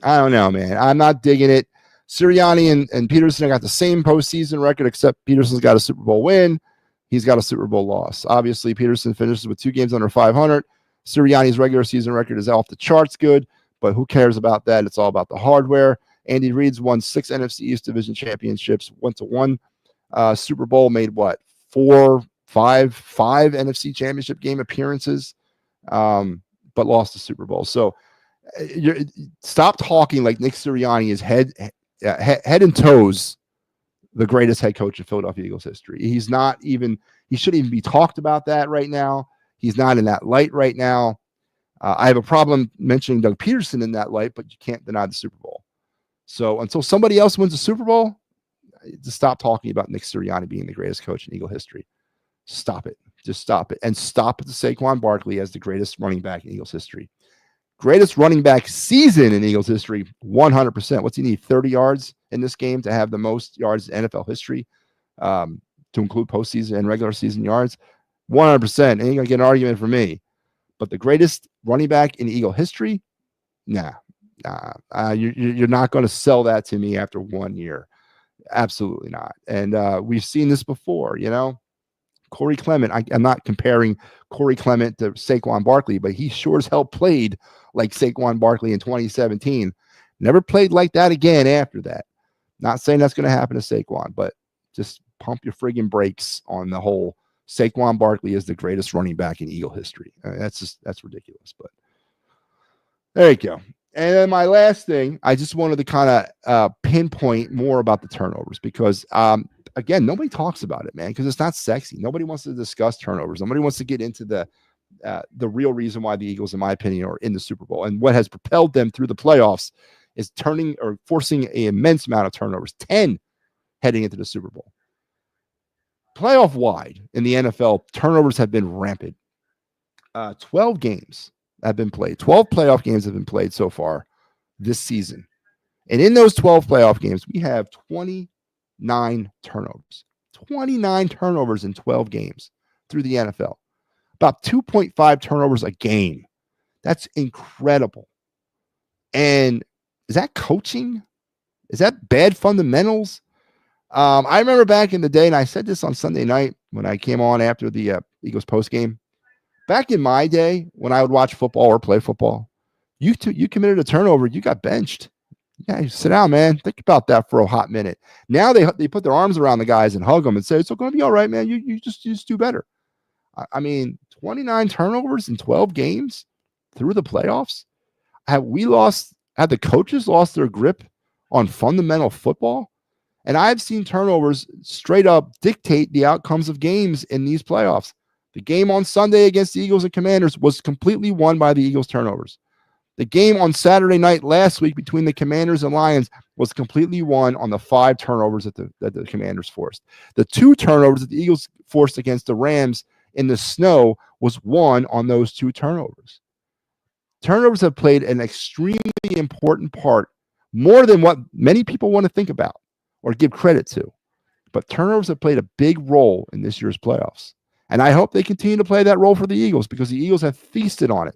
I don't know, man. I'm not digging it. Sirianni and Peterson got the same postseason record, except Peterson's got a Super Bowl win. He's got a Super Bowl loss. Obviously, Peterson finishes with 2 games under 500. Sirianni's regular season record is off the charts good, but who cares about that? It's all about the hardware. Andy Reid's won 6 NFC East Division championships, went to 1 Super Bowl, made what, 5 NFC Championship game appearances, but lost the Super Bowl. So stop talking like Nick Sirianni is head and toes the greatest head coach in Philadelphia Eagles history. He's not even, he shouldn't even be talked about that right now. He's not in that light right now. I have a problem mentioning Doug Peterson in that light, but you can't deny the Super Bowl. So until somebody else wins the Super Bowl, just stop talking about Nick Sirianni being the greatest coach in Eagle history. Stop it. Just stop it. And stop at the Saquon Barkley as the greatest running back in Eagles history. Greatest running back season in Eagles history, 100%. What's he need? 30 yards in this game to have the most yards in NFL history, to include postseason and regular season yards. 100%. Ain't going to get an argument from me. But the greatest running back in Eagle history? Nah. You're not going to sell that to me after 1 year. Absolutely not. And we've seen this before, you know. Corey Clement, I'm not comparing Corey Clement to Saquon Barkley, but he sure as hell played like Saquon Barkley in 2017. Never played like that again after that. Not saying that's going to happen to Saquon, but just pump your friggin' brakes on the whole Saquon Barkley is the greatest running back in Eagle history. That's ridiculous, but there you go. And then my last thing, I just wanted to kind of pinpoint more about the turnovers because, again, nobody talks about it, man, because it's not sexy. Nobody wants to discuss turnovers. Nobody wants to get into the real reason why the Eagles, in my opinion, are in the Super Bowl. And what has propelled them through the playoffs is turning or forcing an immense amount of turnovers, 10 heading into the Super Bowl. Playoff wide in the NFL, turnovers have been rampant. 12 games have been played. 12 playoff games have been played so far this season. And in those 12 playoff games, we have 29 turnovers. 29 turnovers in 12 games through the NFL. About 2.5 turnovers a game. That's incredible. And is that coaching? Is that bad fundamentals? I remember back in the day, and I said this on Sunday night when I came on after the Eagles postgame. Back in my day, when I would watch football or play football, you committed a turnover, you got benched. Yeah, you sit down, man. Think about that for a hot minute. Now they put their arms around the guys and hug them and say, it's going to be all right, man. You just do better. I mean, 29 turnovers in 12 games through the playoffs. Have the coaches lost their grip on fundamental football? And I've seen turnovers straight up dictate the outcomes of games in these playoffs. The game on Sunday against the Eagles and Commanders was completely won by the Eagles turnovers. The game on Saturday night last week between the Commanders and Lions was completely won on the 5 turnovers that the Commanders forced. The 2 turnovers that the Eagles forced against the Rams in the snow was won on those 2 turnovers. Turnovers have played an extremely important part, more than what many people want to think about or give credit to. But turnovers have played a big role in this year's playoffs. And I hope they continue to play that role for the Eagles because the Eagles have feasted on it.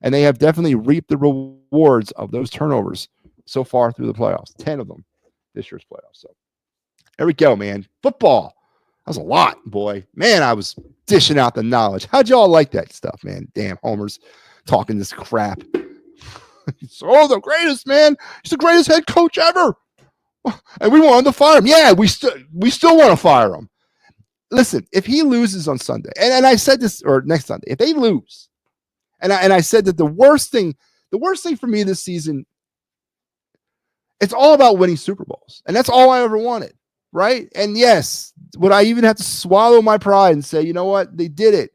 And they have definitely reaped the rewards of those turnovers so far through the playoffs. 10 of them this year's playoffs. So there we go, man. Football. That was a lot, boy. Man, I was dishing out the knowledge. How'd y'all like that stuff, man? Damn, Homer's talking this crap. He's the greatest, man. He's the greatest head coach ever. And we wanted to fire him. Yeah, we still want to fire him. Listen, if he loses on Sunday, and I said this, or next Sunday, if they lose, and I said that the worst thing for me this season, it's all about winning Super Bowls. And that's all I ever wanted. right? And yes, would I even have to swallow my pride and say, you know what, they did it?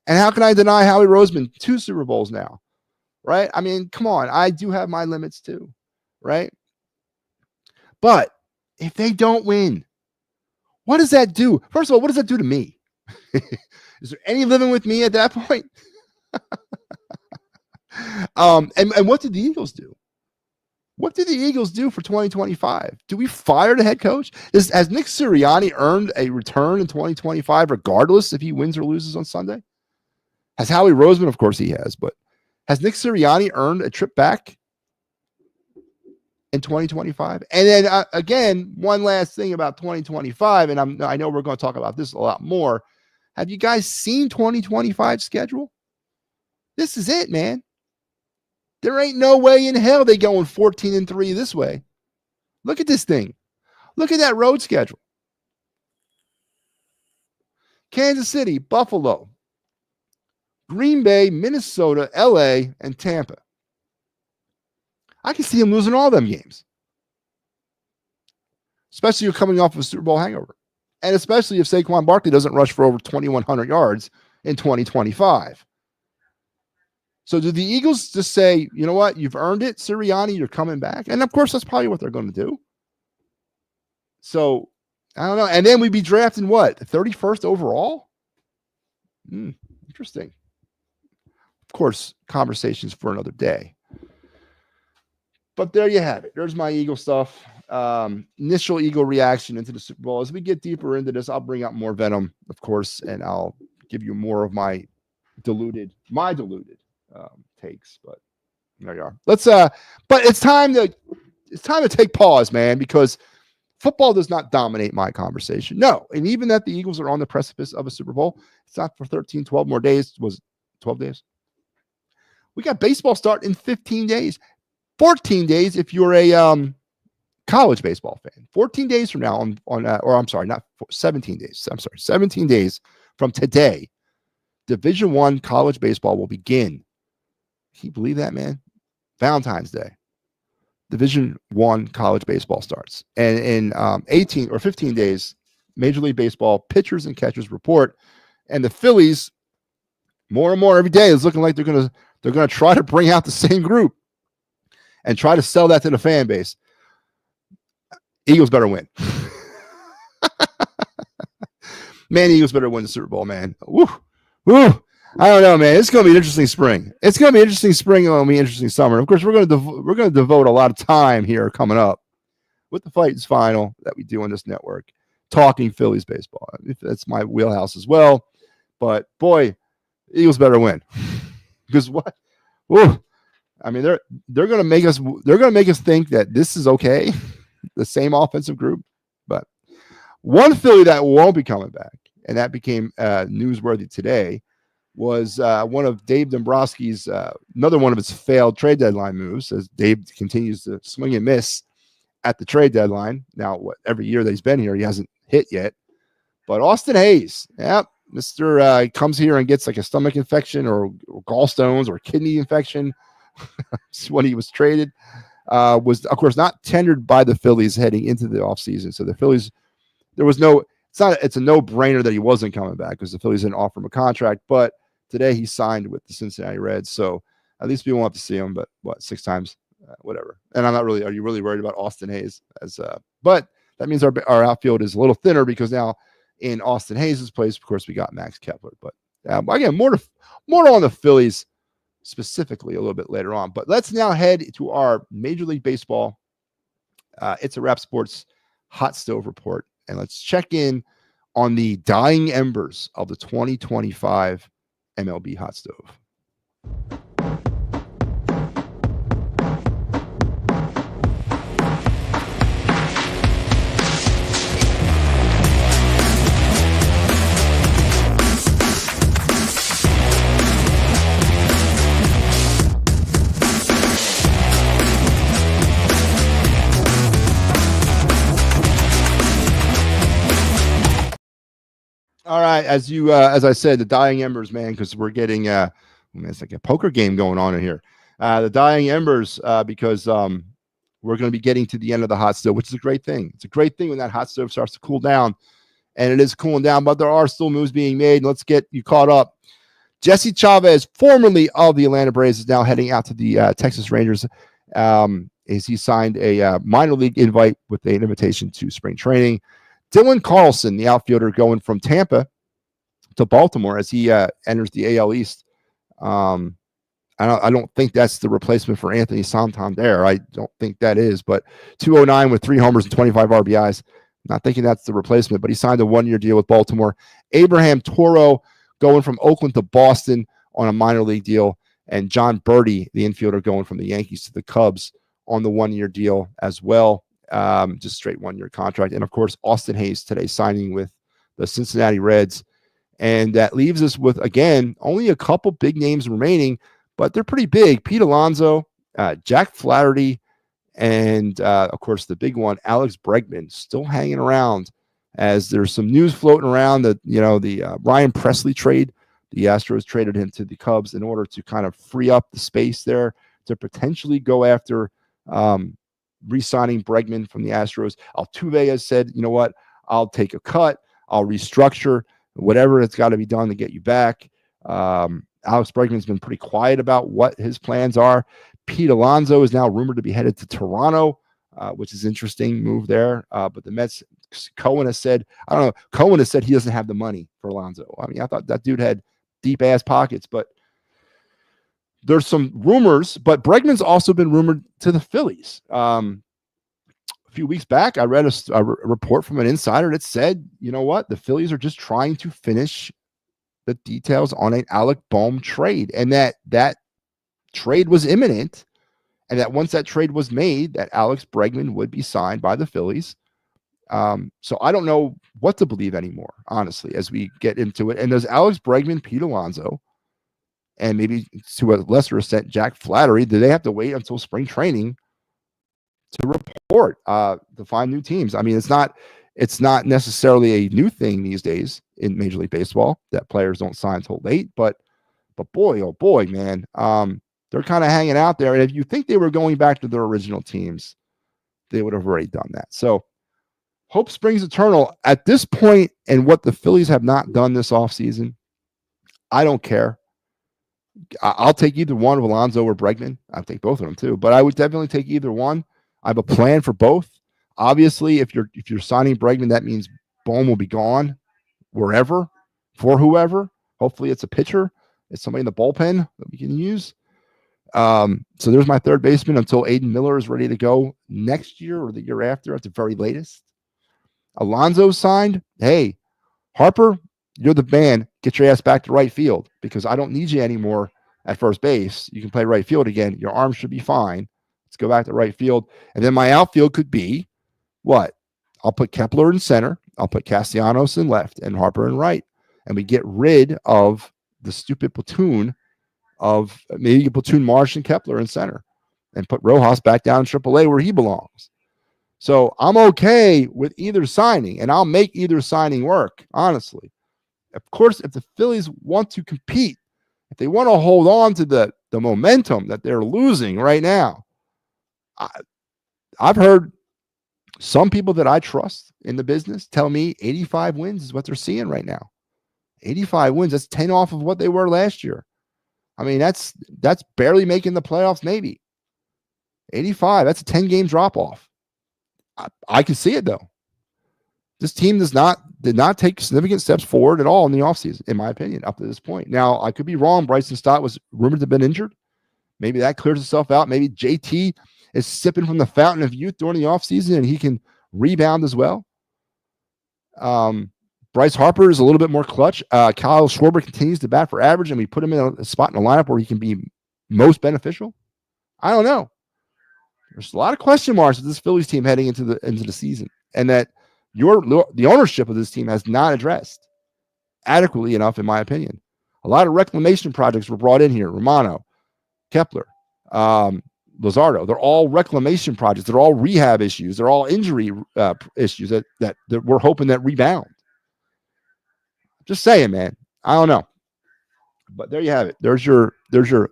And how can I deny Howie Roseman 2 Super Bowls now, right? I mean, come on, I do have my limits too, right? But if they don't win, what does that do? First of all, what does that do to me? Is there any living with me at that point? And what did the Eagles do? What did the Eagles do for 2025? Do we fire the head coach? Has Nick Sirianni earned a return in 2025, regardless if he wins or loses on Sunday? Has Howie Roseman? Of course he has, but has Nick Sirianni earned a trip back in 2025? And then again, one last thing about 2025, and I know we're going to talk about this a lot more. Have you guys seen 2025 schedule? This is it, man. There ain't no way in hell they going 14-3 this way. Look at this thing. Look at that road schedule. Kansas City, Buffalo, Green Bay, Minnesota, LA, and Tampa. I can see them losing all them games. Especially if you're coming off of a Super Bowl hangover. And especially if Saquon Barkley doesn't rush for over 2,100 yards in 2025. So do the Eagles just say, you know what, you've earned it, Sirianni, you're coming back? And of course, that's probably what they're going to do. So, I don't know. And then we'd be drafting what? 31st overall? Interesting. Of course, conversations for another day. But there you have it. There's my Eagle stuff. Initial Eagle reaction into the Super Bowl. As we get deeper into this, I'll bring out more venom, of course, and I'll give you more of my diluted takes. But there you are. But it's time to take pause, man, because football does not dominate my conversation. No. And even that the Eagles are on the precipice of a Super Bowl, it's not for 13, 12 more days. Was it 12 days? We got baseball starting in 15 days. 14 days if you're a college baseball fan. 14 days from now or I'm sorry, not 17 days. I'm sorry, 17 days from today, Division I college baseball will begin. Can you believe that, man? Valentine's Day. Division I college baseball starts. And in 18 or 15 days, Major League Baseball pitchers and catchers report. And the Phillies, more and more every day, is looking like they're gonna try to bring out the same group and try to sell that to the fan base. Eagles better win. Man, Eagles better win the Super Bowl, man. Woo. I don't know, man. It's going to be an interesting spring. It's going to be an interesting spring. It's going to be an interesting summer. Of course, we're going to devote a lot of time here coming up with the Fightins Final that we do on this network, talking Phillies baseball. That's my wheelhouse as well. But boy, Eagles better win. Because what? Woo. I mean, they're going to make us think that this is okay. The same offensive group. But one Philly that won't be coming back, and that became newsworthy today, was one of Dave Dombrowski's, another one of his failed trade deadline moves, as Dave continues to swing and miss at the trade deadline. Now, every year that he's been here, he hasn't hit yet. But Austin Hayes, Mr. Comes here and gets like a stomach infection or gallstones or kidney infection when he was traded. Was, of course, not tendered by the Phillies heading into the offseason. So the Phillies, it's a no-brainer that he wasn't coming back because the Phillies didn't offer him a contract. But today he signed with the Cincinnati Reds. So at least we won't have to see him, but 6 times, whatever. And are you really worried about Austin Hayes? But that means our outfield is a little thinner because now in Austin Hayes' place, of course, we got Max Kepler. But again, more on the Phillies specifically a little bit later on. But let's now head to our Major League Baseball It's a Wrap Sports Hot Stove Report. And let's check in on the dying embers of the 2025 MLB Hot Stove. All right, as I said, the dying embers, man, because we're getting it's like a poker game going on in here. The dying embers, because we're going to be getting to the end of the hot stove, which is a great thing. It's a great thing when that hot stove starts to cool down, and it is cooling down, but there are still moves being made. Let's get you caught up. Jesse Chavez, formerly of the Atlanta Braves, is now heading out to the Texas Rangers as he signed a minor league invite with an invitation to spring training. Dylan Carlson, the outfielder, going from Tampa to Baltimore as he enters the AL East. I don't think that's the replacement for Anthony Santander. I don't think that is, but 209 with 3 homers and 25 RBIs. Not thinking that's the replacement, but he signed a 1-year deal with Baltimore. Abraham Toro going from Oakland to Boston on a minor league deal, and John Birdie, the infielder, going from the Yankees to the Cubs on the 1-year deal as well. Just straight 1-year contract. And of course, Austin Hayes today signing with the Cincinnati Reds. And that leaves us with, again, only a couple big names remaining, but they're pretty big. Pete Alonso, Jack Flaherty, and of course the big one, Alex Bregman, still hanging around as there's some news floating around that, the Ryan Presley trade, the Astros traded him to the Cubs in order to kind of free up the space there to potentially go after re-signing Bregman from the Astros. Altuve has said, you know what, I'll take a cut, I'll restructure, whatever it's got to be done to get you back. Alex Bregman's been pretty quiet about what his plans are. Pete Alonso is now rumored to be headed to Toronto, which is an interesting move there. But the Mets, Cohen has said he doesn't have the money for Alonso. I mean, I thought that dude had deep ass pockets, but there's some rumors. But Bregman's also been rumored to the Phillies. A few weeks back, I read a report from an insider that said, you know what, the Phillies are just trying to finish the details on an Alec Bohm trade, and that trade was imminent, and that once that trade was made, that Alex Bregman would be signed by the Phillies. So I don't know what to believe anymore, honestly, as we get into it. And does Alex Bregman, Pete Alonso, and maybe to a lesser extent Jack Flaherty, do they have to wait until spring training to report to find new teams? I mean, it's not necessarily a new thing these days in Major League Baseball that players don't sign until late, but boy, oh boy, man, they're kind of hanging out there. And if you think they were going back to their original teams, they would have already done that. So hope springs eternal at this point. And what the Phillies have not done this offseason, I don't care. I'll take either one of Alonso or Bregman. I'll take both of them too, but I would definitely take either one. I have a plan for both. Obviously, if you're signing Bregman, that means Bohm will be gone wherever for whoever. Hopefully, it's a pitcher. It's somebody in the bullpen that we can use. So there's my third baseman until Aiden Miller is ready to go next year or the year after at the very latest. Alonso signed. Hey, Harper, you're the man. Get your ass back to right field because I don't need you anymore at first base. You can play right field again. Your arm should be fine. Let's go back to right field. And then my outfield could be what? I'll put Kepler in center. I'll put Castellanos in left and Harper in right. And we get rid of the stupid platoon of maybe you platoon Marsh and Kepler in center and put Rojas back down in AAA where he belongs. So I'm okay with either signing, and I'll make either signing work, honestly. Of course, if the Phillies want to compete, if they want to hold on to the momentum that they're losing right now, I've heard some people that I trust in the business tell me 85 wins is what they're seeing right now. 85 wins, that's 10 off of what they were last year. I mean, that's barely making the playoffs, maybe. 85, that's a 10-game drop-off. I can see it, though. This team did not take significant steps forward at all in the offseason, in my opinion, up to this point. Now, I could be wrong. Bryson Stott was rumored to have been injured. Maybe that clears itself out. Maybe JT is sipping from the fountain of youth during the offseason, and he can rebound as well. Bryce Harper is a little bit more clutch. Kyle Schwarber continues to bat for average, and we put him in a spot in the lineup where he can be most beneficial. I don't know. There's a lot of question marks with this Phillies team heading into the season, and that the ownership of this team has not addressed adequately enough, in my opinion. A lot of reclamation projects were brought in here. Romano, Kepler, Luzardo. They're all reclamation projects. They're all rehab issues. They're all injury issues that we're hoping that rebound. Just saying, man. I don't know. But there you have it. There's your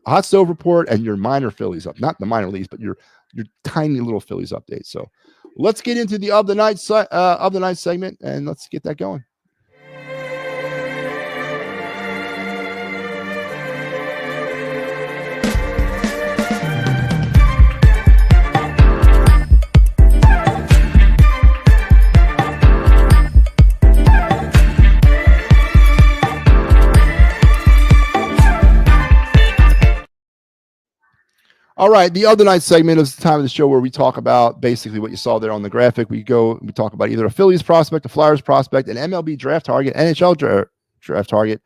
hot stove report and your minor Phillies up. Not the minor leagues, but your your tiny little Phillies update. So let's get into the of the night segment, and let's get that going. All right, the other night segment is the time of the show where we talk about basically what you saw there on the graphic. We talk about either a Phillies prospect, a Flyers prospect, an MLB draft target, NHL draft target.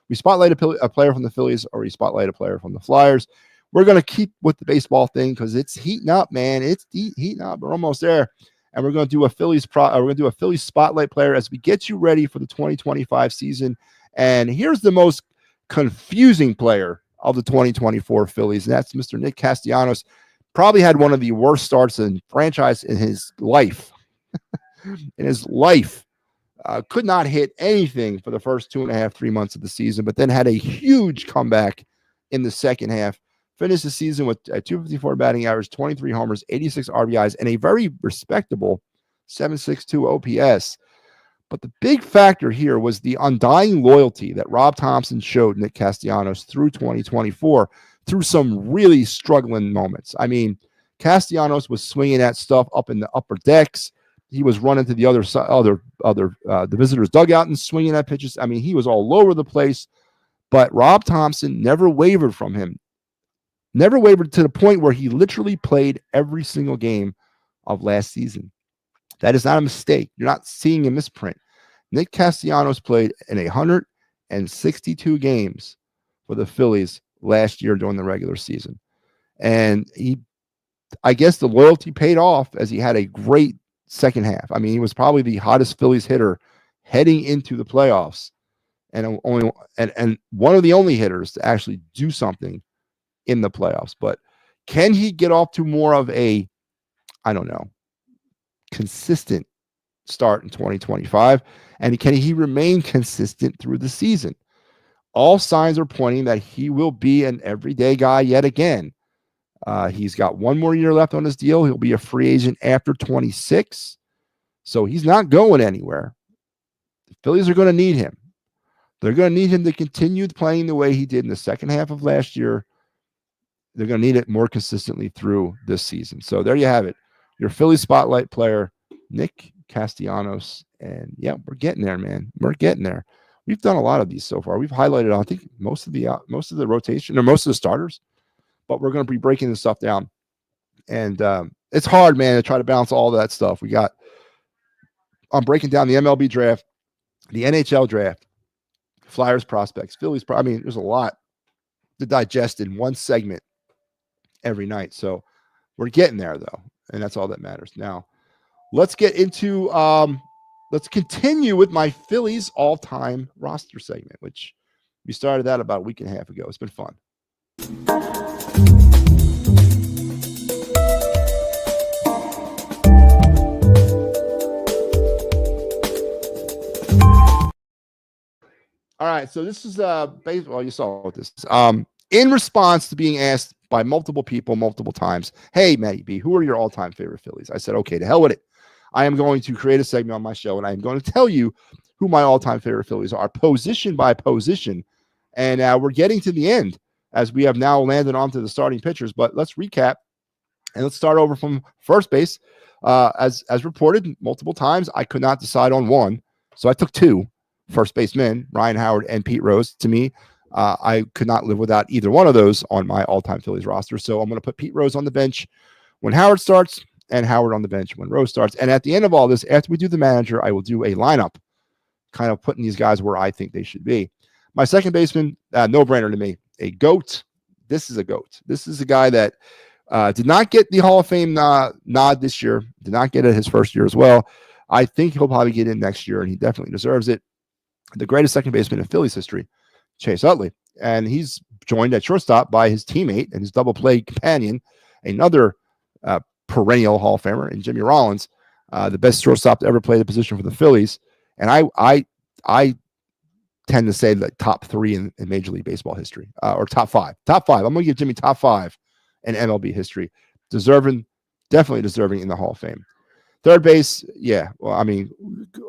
We spotlight a player from the Phillies, or we spotlight a player from the Flyers. We're going to keep with the baseball thing because it's heating up, man. It's heating up. We're almost there, and we're going to do a Phillies spotlight player as we get you ready for the 2025 season. And here's the most confusing player of the 2024 Phillies, and that's Mr. Nick Castellanos. Probably had one of the worst starts in franchise in his life. Could not hit anything for the first 3 months of the season, but then had a huge comeback in the second half. Finished the season with a 254 batting average, 23 homers, 86 RBIs, and a very respectable 7.62 OPS. But the big factor here was the undying loyalty that Rob Thompson showed Nick Castellanos through 2024, through some really struggling moments. I mean, Castellanos was swinging at stuff up in the upper decks. He was running to the the visitors' dugout and swinging at pitches. I mean, he was all over the place. But Rob Thompson never wavered from him. Never wavered to the point where he literally played every single game of last season. That is not a mistake. You're not seeing a misprint. Nick Castellanos played in 162 games for the Phillies last year during the regular season. And I guess the loyalty paid off as he had a great second half. I mean, he was probably the hottest Phillies hitter heading into the playoffs, and one of the only hitters to actually do something in the playoffs. But can he get off to more of a, consistent start in 2025? And can he remain consistent through the season? All signs are pointing that he will be an everyday guy yet again. He's got one more year left on his deal. He'll be a free agent after 26. So he's not going anywhere. The Phillies are going to need him. They're going to need him to continue playing the way he did in the second half of last year. They're going to need it more consistently through this season. So there you have it. Your Philly spotlight player, Nick Castellanos. And yeah, we're getting there, man. We're getting there. We've done a lot of these so far. We've highlighted, I think, most of the rotation or most of the starters, but we're going to be breaking this stuff down. And it's hard, man, to try to balance all that stuff. I'm breaking down the MLB draft, the NHL draft, Flyers prospects, Phillies. There's a lot to digest in one segment every night. So we're getting there, though. And that's all that matters. Now, let's get into, let's continue with my Phillies all-time roster segment, which we started that about a week and a half ago. It's been fun. All right, so this is baseball. You saw what this is. In response to being asked by multiple people multiple times, hey, MattyB, who are your all-time favorite Phillies? I said, okay, to hell with it. I am going to create a segment on my show, and I am going to tell you who my all-time favorite Phillies are, position by position. And we're getting to the end as we have now landed onto the starting pitchers. But let's recap, and let's start over from first base. As reported multiple times, I could not decide on one, so I took two first basemen, Ryan Howard and Pete Rose. To me, I could not live without either one of those on my all-time Phillies roster. So I'm going to put Pete Rose on the bench when Howard starts and Howard on the bench when Rose starts. And at the end of all this, after we do the manager, I will do a lineup, kind of putting these guys where I think they should be. My second baseman, no-brainer to me, a GOAT. This is a GOAT. This is a guy that did not get the Hall of Fame nod this year, did not get it his first year as well. I think he'll probably get in next year, and he definitely deserves it. The greatest second baseman in Phillies history, Chase Utley. And he's joined at shortstop by his teammate and his double-play companion, another perennial Hall of Famer, and Jimmy Rollins, the best shortstop to ever play the position for the Phillies. And I tend to say the top three in Major League Baseball history, or top five. Top five. I'm going to give Jimmy top five in MLB history. Deserving definitely deserving in the Hall of Fame. Third base, yeah. Well, I mean,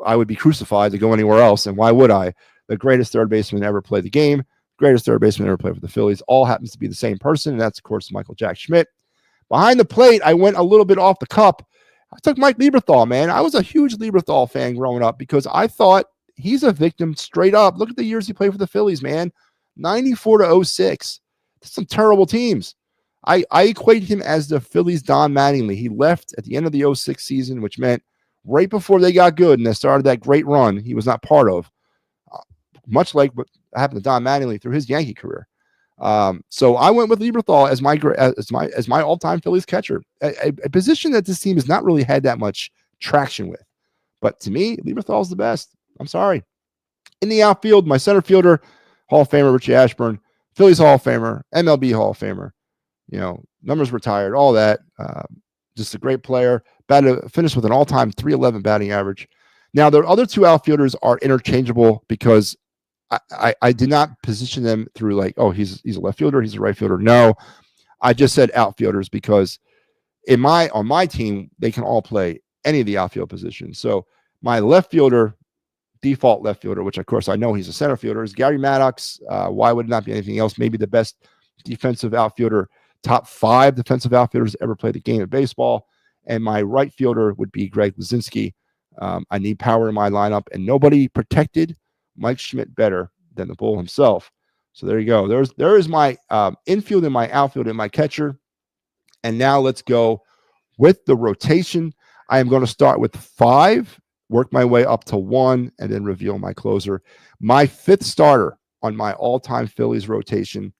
I would be crucified to go anywhere else, and why would I? The greatest third baseman ever played the game, greatest third baseman ever played for the Phillies, all happens to be the same person, and that's, of course, Michael Jack Schmidt. Behind the plate, I went a little bit off the cup. I took Mike Lieberthal, man. I was a huge Lieberthal fan growing up because I thought he's a victim straight up. Look at the years he played for the Phillies, man. 94 to 06. Some terrible teams. I equate him as the Phillies' Don Mattingly. He left at the end of the 06 season, which meant right before they got good and they started that great run he was not part of, much like what happened to Don Mattingly through his Yankee career. So I went with Lieberthal as my all-time Phillies catcher, a position that this team has not really had that much traction with. But to me, Lieberthal is the best. I'm sorry. In the outfield, my center fielder, Hall of Famer Richie Ashburn, Phillies Hall of Famer, MLB Hall of Famer. Numbers retired, all that. Just a great player. Finished with an all-time 311 batting average. Now, the other two outfielders are interchangeable because I did not position them through like, oh, he's a left fielder, he's a right fielder. No, I just said outfielders because on my team, they can all play any of the outfield positions. So my left fielder, default left fielder, which of course I know he's a center fielder, is Gary Maddox. Why would it not be anything else? Maybe the best defensive outfielder, top 5 defensive outfielders ever played the game of baseball. And my right fielder would be Greg Luzinski. I need power in my lineup, and nobody protected Mike Schmidt better than the Bull himself. So there you go. There is my infield and my outfield and my catcher. And now let's go with the rotation. I am going to start with 5, work my way up to 1, and then reveal my closer. My 5th starter on my all-time Phillies rotation,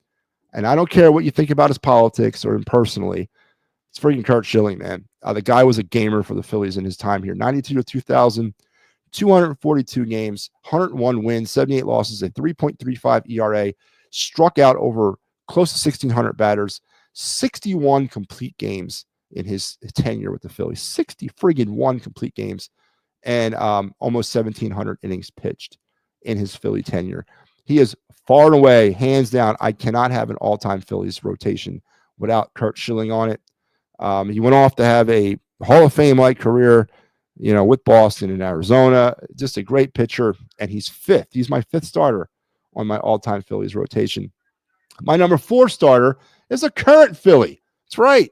and I don't care what you think about his politics or him personally, it's freaking Curt Schilling, man. The guy was a gamer for the Phillies in his time here. 92 to 2000, 242 games, 101 wins, 78 losses, a 3.35 ERA, struck out over close to 1,600 batters, 61 complete games in his tenure with the Phillies. 60 friggin' 1 complete games, and almost 1,700 innings pitched in his Philly tenure. He is far and away, hands down, I cannot have an all-time Phillies rotation without Curt Schilling on it. He went off to have a Hall of Fame-like career, with Boston and Arizona. Just a great pitcher, and he's 5th. He's my 5th starter on my all-time Phillies rotation. My number 4 starter is a current Philly. That's right.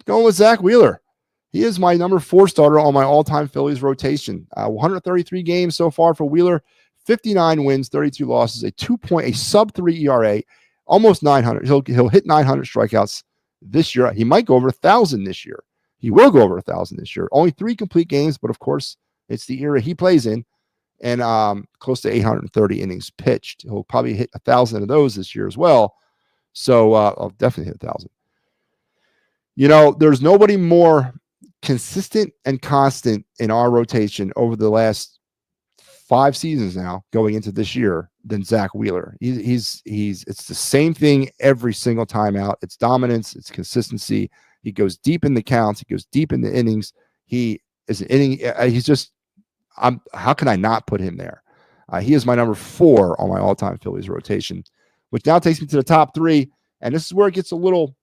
Going with Zach Wheeler. He is my number 4 starter on my all-time Phillies rotation. 133 games so far for Wheeler, 59 wins, 32 losses, a sub-3 ERA, almost 900. He'll hit 900 strikeouts this year. He might go over 1,000 this year. He will go over 1,000 this year. Only 3 complete games, but of course, it's the era he plays in, and close to 830 innings pitched. He'll probably hit 1,000 of those this year as well. So I'll definitely hit 1,000. There's nobody more consistent and constant in our rotation over the last 5 seasons now going into this year than Zach Wheeler. It's the same thing every single time out. It's dominance, it's consistency. He goes deep in the counts, he goes deep in the innings. He is an inning. He's just, how can I not put him there? He is my number 4 on my all-time Phillies rotation, which now takes me to the top 3. And this is where it gets a little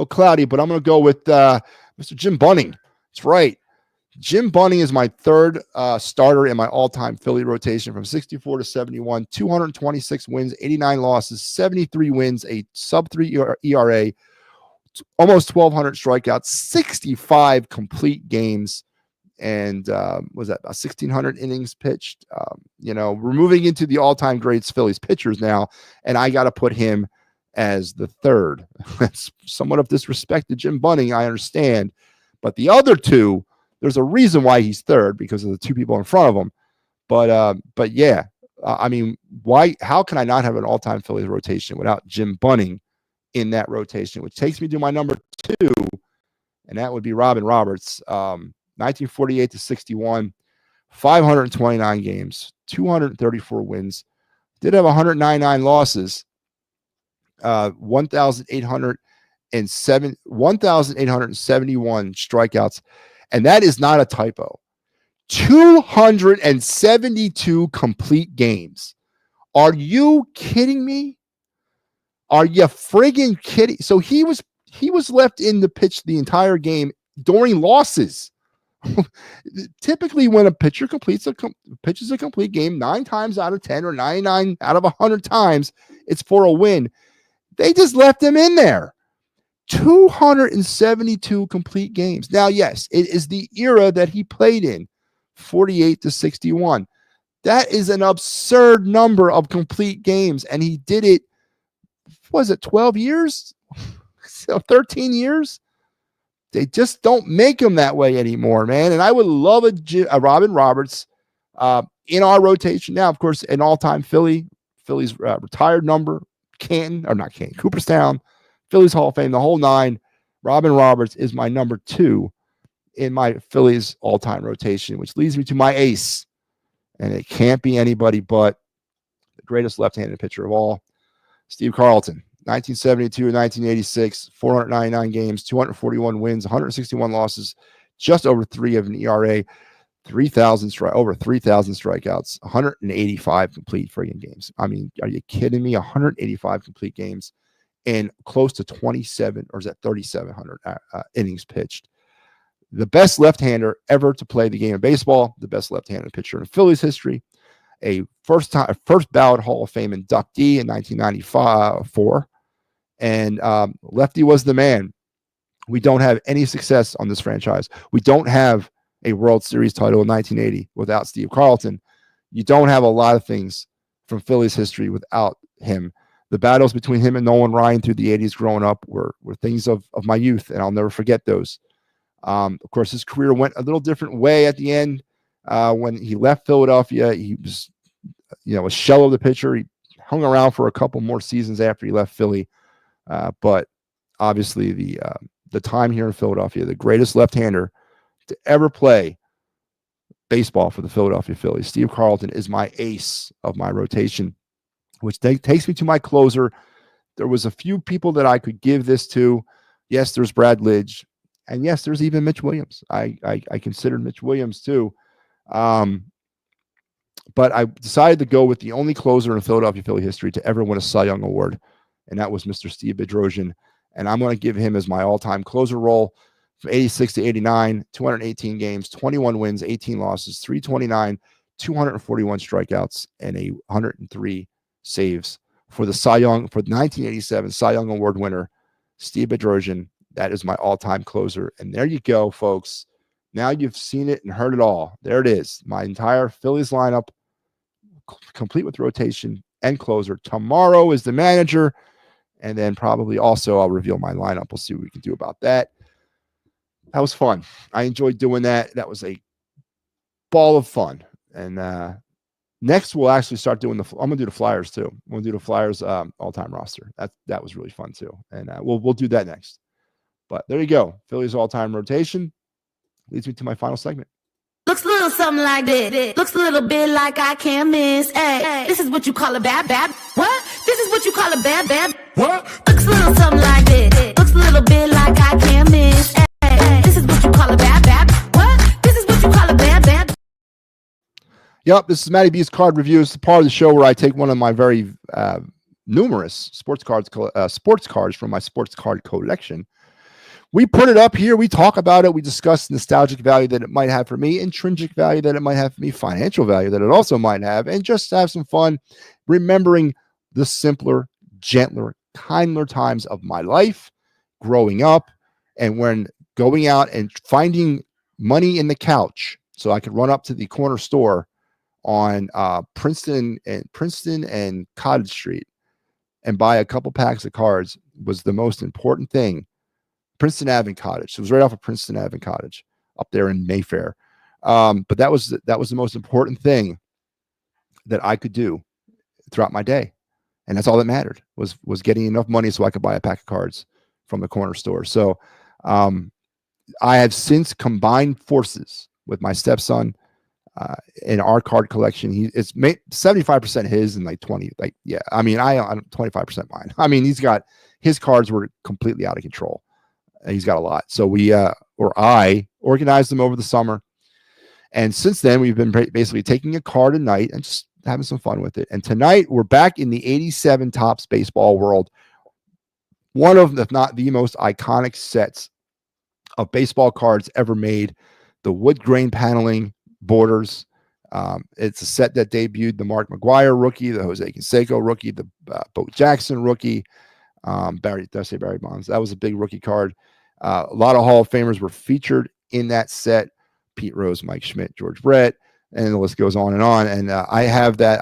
cloudy, but I'm going to go with Mr. Jim Bunning. That's right. Jim Bunning is my 3rd starter in my all-time Philly rotation from 64 to 71, 226 wins, 89 losses, 73 wins, a sub-3 ERA, almost 1,200 strikeouts, 65 complete games, and was that about 1,600 innings pitched? We're moving into the all-time greats Phillies pitchers now, and I got to put him as the 3rd. That's somewhat of disrespect to Jim Bunning, I understand, but the other 2, there's a reason why he's 3rd because of the 2 people in front of him. But yeah, I mean, why? How can I not have an all-time Phillies rotation without Jim Bunning in that rotation? Which takes me to my number 2, and that would be Robin Roberts. 1948 to 61, 529 games, 234 wins. Did have 199 losses, 1,871 strikeouts. And that is not a typo. 272 complete games. Are you kidding me? Are you friggin' kidding? So he was He was left in the pitch the entire game during losses. Typically, when a pitcher pitches a complete game 9 times out of 10 or 99 out of 100 times, it's for a win. They just left him in there. 272 complete games. Now, yes, it is the era that he played in, 48 to 61. That is an absurd number of complete games, and he did it, was it 12 years? So 13 years? They just don't make him that way anymore, man. And I would love a Robin Roberts in our rotation. Now, of course, an all-time Philly's retired number, Cooperstown, Phillies Hall of Fame, the whole 9. Robin Roberts is my number 2 in my Phillies all-time rotation, which leads me to my ace. And it can't be anybody but the greatest left-handed pitcher of all, Steve Carlton. 1972 and 1986, 499 games, 241 wins, 161 losses, just over 3 of an ERA, over 3,000 strikeouts, 185 complete friggin' games. I mean, are you kidding me? 185 complete games and close to 27, or is that 3,700 innings pitched. The best left-hander ever to play the game of baseball, the best left-handed pitcher in Phillies history, a first ballot Hall of Fame inductee in 1994. And Lefty was the man. We don't have any success on this franchise. We don't have a World Series title in 1980 without Steve Carlton. You don't have a lot of things from Phillies history without him. The battles between him and Nolan Ryan through the 80s growing up were things of my youth, and I'll never forget those. Of course, his career went a little different way at the end. When he left Philadelphia, he was, a shell of the pitcher. He hung around for a couple more seasons after he left Philly. But obviously the time here in Philadelphia, the greatest left-hander to ever play baseball for the Philadelphia Phillies, Steve Carlton, is my ace of my rotation, which takes me to my closer. There was a few people that I could give this to. Yes, there's Brad Lidge, and yes, there's even Mitch Williams. I considered Mitch Williams too. But I decided to go with the only closer in Philadelphia Philly history to ever win a Cy Young Award, and that was Mr. Steve Bedrosian. And I'm going to give him as my all-time closer role from 86 to 89, 218 games, 21 wins, 18 losses, 329, 241 strikeouts, and 103 saves for the 1987 Cy Young Award winner, Steve Bedrosian. That is my all-time closer. And there you go, folks. Now you've seen it and heard it all. There it is. My entire Phillies lineup, complete with rotation and closer. Tomorrow is the manager. And then probably also I'll reveal my lineup. We'll see what we can do about that. That was fun. I enjoyed doing that. That was a ball of fun. And next we'll actually start doing I'm going to do the Flyers too. We'll do the Flyers all-time roster. That was really fun too. And we'll do that next. But there you go. Phillies all-time rotation leads me to my final segment. Looks a little something like this. Looks a little bit like I can't miss. Hey, this is what you call a bad. What? This is what you call a bad. What? Looks a little something like this. Looks a little bit like I can't miss. Hey, this is what you call a bad. What? This is what you call a bad. Yep, this is MattyB's Card Reviews, the part of the show where I take one of my very numerous sports cards from my sports card collection. We put it up here. We talk about it. We discuss nostalgic value that it might have for me, intrinsic value that it might have for me, financial value that it also might have, and just have some fun remembering the simpler, gentler, kinder times of my life growing up, and when going out and finding money in the couch so I could run up to the corner store on Princeton and Cottage Street and buy a couple packs of cards was the most important thing. Princeton Ave Cottage. So it was right off of Princeton Ave Cottage up there in Mayfair. But that was the most important thing that I could do throughout my day. And that's all that mattered was getting enough money so I could buy a pack of cards from the corner store. So I have since combined forces with my stepson in our card collection. It's 75% his and like 20, I'm 25% mine. I mean, his cards were completely out of control. He's got a lot. So I organized them over the summer. And since then, we've been basically taking a card a night and just having some fun with it. And tonight, we're back in the 87 Topps baseball world. one of, if not the most iconic sets of baseball cards ever made. The wood grain paneling borders. It's a set that debuted the Mark McGwire rookie, the Jose Canseco rookie, the Bo Jackson rookie. Barry Bonds? That was a big rookie card. A lot of Hall of Famers were featured in that set. Pete Rose, Mike Schmidt, George Brett, and the list goes on and on. And I have that.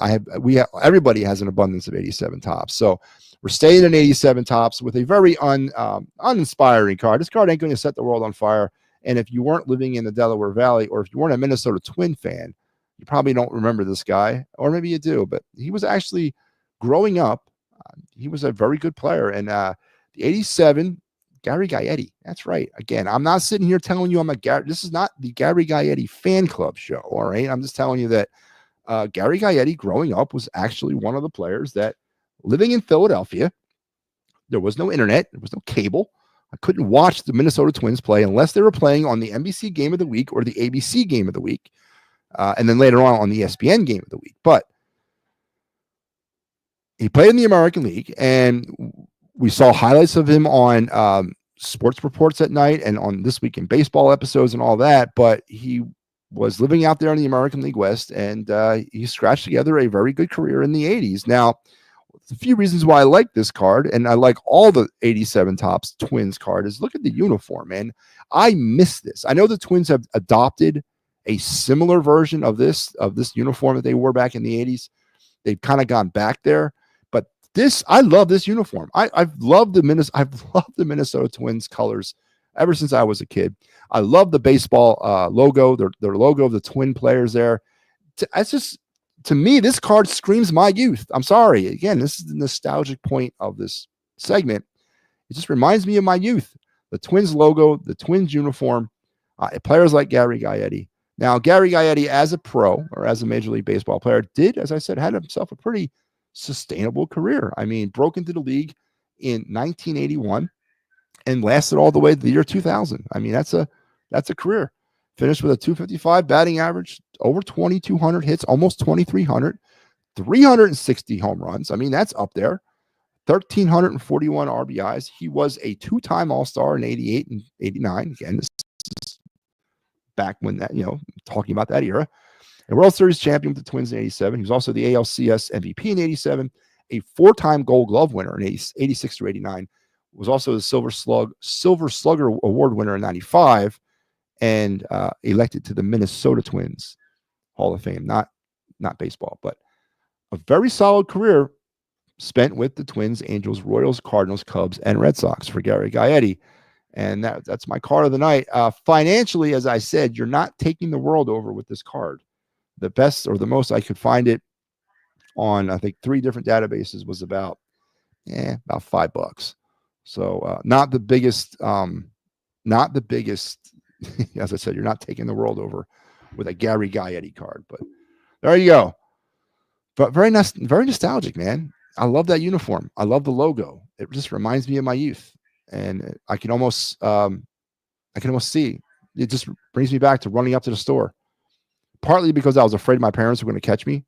Everybody has an abundance of 87 tops. So we're staying in 87 tops with a very uninspiring card. This card ain't going to set the world on fire. And if you weren't living in the Delaware Valley, or if you weren't a Minnesota Twin fan, you probably don't remember this guy, or maybe you do. But he was actually, growing up, he was a very good player. And the 87, Gary Gaetti. That's right. Again, I'm not sitting here telling you this is not the Gary Gaetti fan club show. All right. I'm just telling you that Gary Gaetti, growing up, was actually one of the players that, living in Philadelphia, there was no internet, there was no cable. I couldn't watch the Minnesota Twins play unless they were playing on the NBC Game of the Week or the ABC Game of the Week, and then later on the ESPN Game of the Week. But he played in the American League, and we saw highlights of him on sports reports at night and on This Week in Baseball episodes and all that. But he was living out there in the American League West, and he scratched together a very good career in the 80s. Now, a few reasons why I like this card, and I like all the 87 Tops Twins card, is look at the uniform, man. I miss this. I know the Twins have adopted a similar version of this uniform that they wore back in the 80s. They've kind of gone back there. But I love this uniform. I've loved the Minnesota Twins colors ever since I was a kid. I love the baseball logo, their logo of the Twin players there. To me, this card screams my youth. I'm sorry. Again, this is the nostalgic point of this segment. It just reminds me of my youth. The Twins logo, the Twins uniform, players like Gary Gaetti. Now, Gary Gaetti, as a pro or as a Major League Baseball player, did, as I said, had himself a pretty sustainable career. I mean, broke into the league in 1981 and lasted all the way to the year 2000. I mean, that's a career. Finished with a 255 batting average, over 2,200 hits, almost 2,300, 360 home runs. I mean, that's up there. 1,341 RBIs. He was a two-time All-Star in 88 and 89. Again, this is back when that, talking about that era. A World Series champion with the Twins in 87. He was also the ALCS MVP in 87, a four-time Gold Glove winner in 86 through 89. Was also the Silver Slugger Award winner in 95. And elected to the Minnesota Twins Hall of Fame, not baseball, but a very solid career spent with the Twins, Angels, Royals, Cardinals, Cubs, and Red Sox for Gary Gaetti. And that's my card of the night. Financially, as I said, you're not taking the world over with this card. The best or the most I could find it on, I think, 3 different databases was about $5. So not the biggest. As I said, you're not taking the world over with a Gary Gaetti card, but there you go. But very nostalgic, man. I love that uniform. I love the logo. It just reminds me of my youth, and I can almost see. It just brings me back to running up to the store. Partly because I was afraid my parents were going to catch me.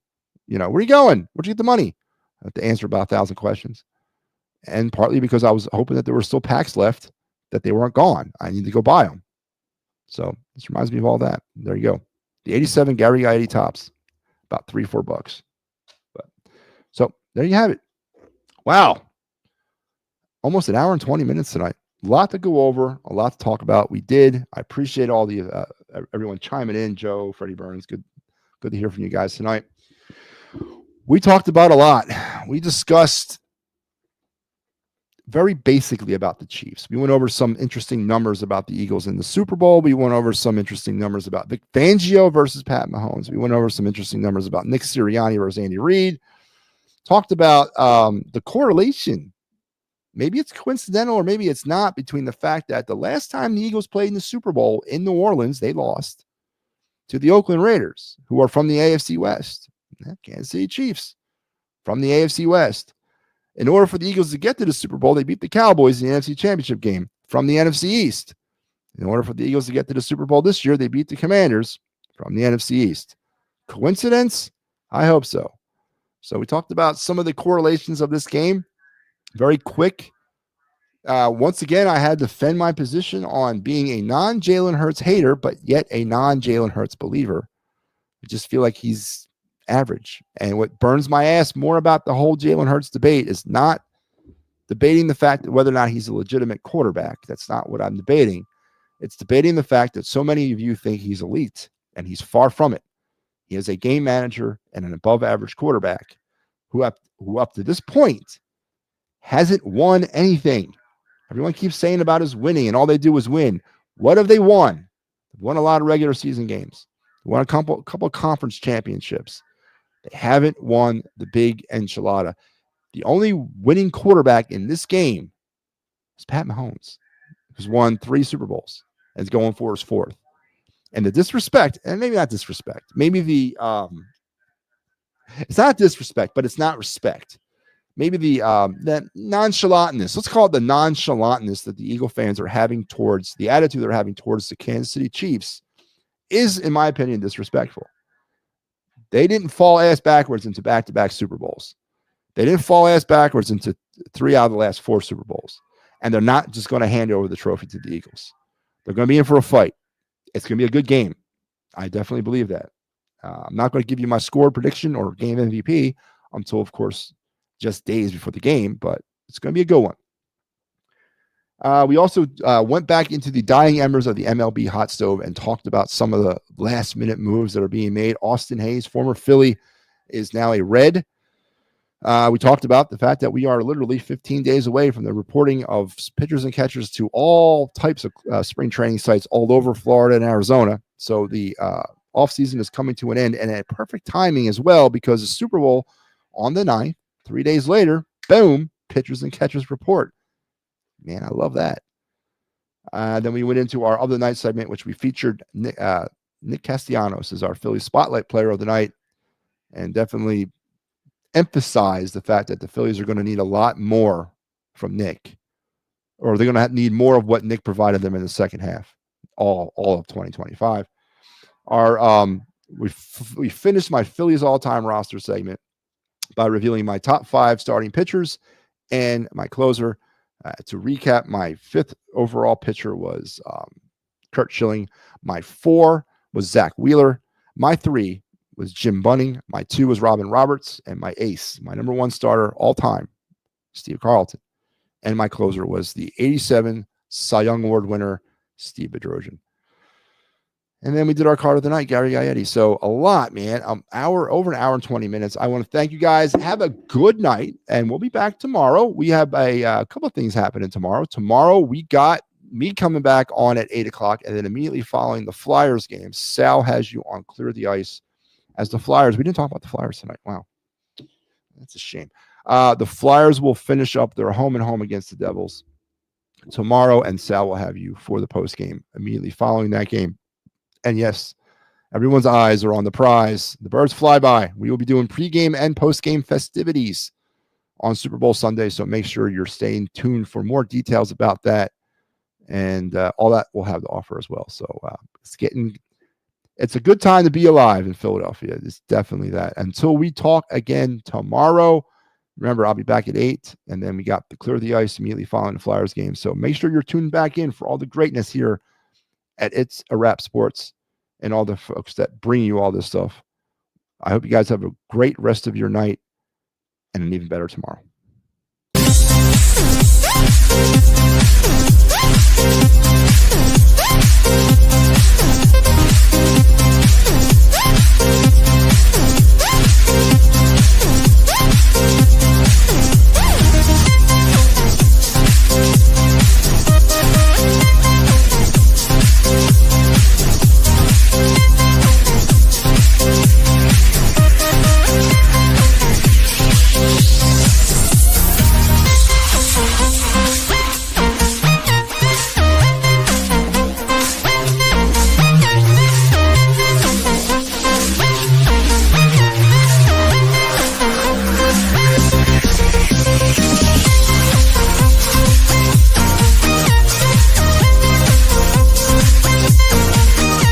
Where are you going? Where'd you get the money? I have to answer about 1,000 questions. And partly because I was hoping that there were still packs left, that they weren't gone. I need to go buy them. So this reminds me of all that. There you go. The 87 Gary Gaetti Tops, about $3-4. But so there you have it. Wow. Almost an hour and 20 minutes tonight. A lot to go over, a lot to talk about. We did. I appreciate all the everyone chiming in. Joe, Freddie Burns, good to hear from you guys tonight. We talked about a lot. We discussed very basically about the Chiefs. We went over some interesting numbers about the Eagles in the Super Bowl. We went over some interesting numbers about Vic Fangio versus Pat Mahomes. We went over some interesting numbers about Nick Sirianni versus Andy Reid. Talked about the correlation. Maybe it's coincidental or maybe it's not, between the fact that the last time the Eagles played in the Super Bowl in New Orleans, they lost to the Oakland Raiders, who are from the AFC West. Kansas City Chiefs from the AFC West. In order for the Eagles to get to the Super Bowl, they beat the Cowboys in the NFC Championship game from the NFC East. In order for the Eagles to get to the Super Bowl this year, they beat the Commanders from the NFC East. Coincidence? I hope so. So we talked about some of the correlations of this game. Very quick Once again, I had to defend my position on being a non-Jalen Hurts hater, but yet a non-Jalen Hurts believer. I just feel like he's average. And what burns my ass more about the whole Jalen Hurts debate is not debating the fact that whether or not he's a legitimate quarterback. That's not what I'm debating. It's debating the fact that so many of you think he's elite, and he's far from it. He is a game manager and an above-average quarterback who up to this point hasn't won anything. Everyone keeps saying about his winning, and all they do is win. What have they won? They've won a lot of regular season games. They won a couple of conference championships. They haven't won the big enchilada. The only winning quarterback in this game is Pat Mahomes, who's won 3 Super Bowls and is going for his 4th. And the disrespect, and maybe not disrespect, maybe it's not disrespect, but it's not respect. Maybe that nonchalantness, let's call it the nonchalantness that the Eagle fans are having towards the attitude they're having towards the Kansas City Chiefs is, in my opinion, disrespectful. They didn't fall ass backwards into back-to-back Super Bowls. They didn't fall ass backwards into 3 out of the last 4 Super Bowls. And they're not just going to hand over the trophy to the Eagles. They're going to be in for a fight. It's going to be a good game. I definitely believe that. I'm not going to give you my score prediction or game MVP until, of course, just days before the game, but it's going to be a good one. We also went back into the dying embers of the MLB hot stove and talked about some of the last-minute moves that are being made. Austin Hayes, former Philly, is now a Red. We talked about the fact that we are literally 15 days away from the reporting of pitchers and catchers to all types of spring training sites all over Florida and Arizona. So the offseason is coming to an end, and at perfect timing as well, because the Super Bowl on the 9th, 3 days later, boom, pitchers and catchers report. Man, I love that. Then we went into our other night segment, which we featured Nick Castellanos as our Philly Spotlight Player of the Night, and definitely emphasized the fact that the Phillies are going to need a lot more from Nick, or they're going to need more of what Nick provided them in the second half, all of 2025. We finished my Phillies all-time roster segment by revealing my top 5 starting pitchers and my closer. To recap, my 5th overall pitcher was Curt Schilling. My 4 was Zach Wheeler. My 3 was Jim Bunning. My 2 was Robin Roberts. And my ace, my number 1 starter all time, Steve Carlton. And my closer was the 87 Cy Young Award winner, Steve Bedrosian. And then we did our card of the night, Gary Gaetti. So a lot, man. Over an hour and 20 minutes. I want to thank you guys. Have a good night, and we'll be back tomorrow. We have a couple of things happening tomorrow. Tomorrow, we got me coming back on at 8 o'clock, and then immediately following the Flyers game, Sal has you on Clear the Ice as the Flyers. We didn't talk about the Flyers tonight. Wow. That's a shame. The Flyers will finish up their home and home against the Devils tomorrow, and Sal will have you for the post game immediately following that game. And yes, everyone's eyes are on the prize. The birds fly by. We will be doing pregame and postgame festivities on Super Bowl Sunday, so make sure you're staying tuned for more details about that, and all that we'll have to offer as well. So it's a good time to be alive in Philadelphia. It's definitely that. Until we talk again tomorrow, remember, I'll be back at 8, and then we got the Clear the Ice immediately following the Flyers game. So make sure you're tuned back in for all the greatness here at It's a Wrap Sports and all the folks that bring you all this stuff. I hope you guys have a great rest of your night and an even better tomorrow.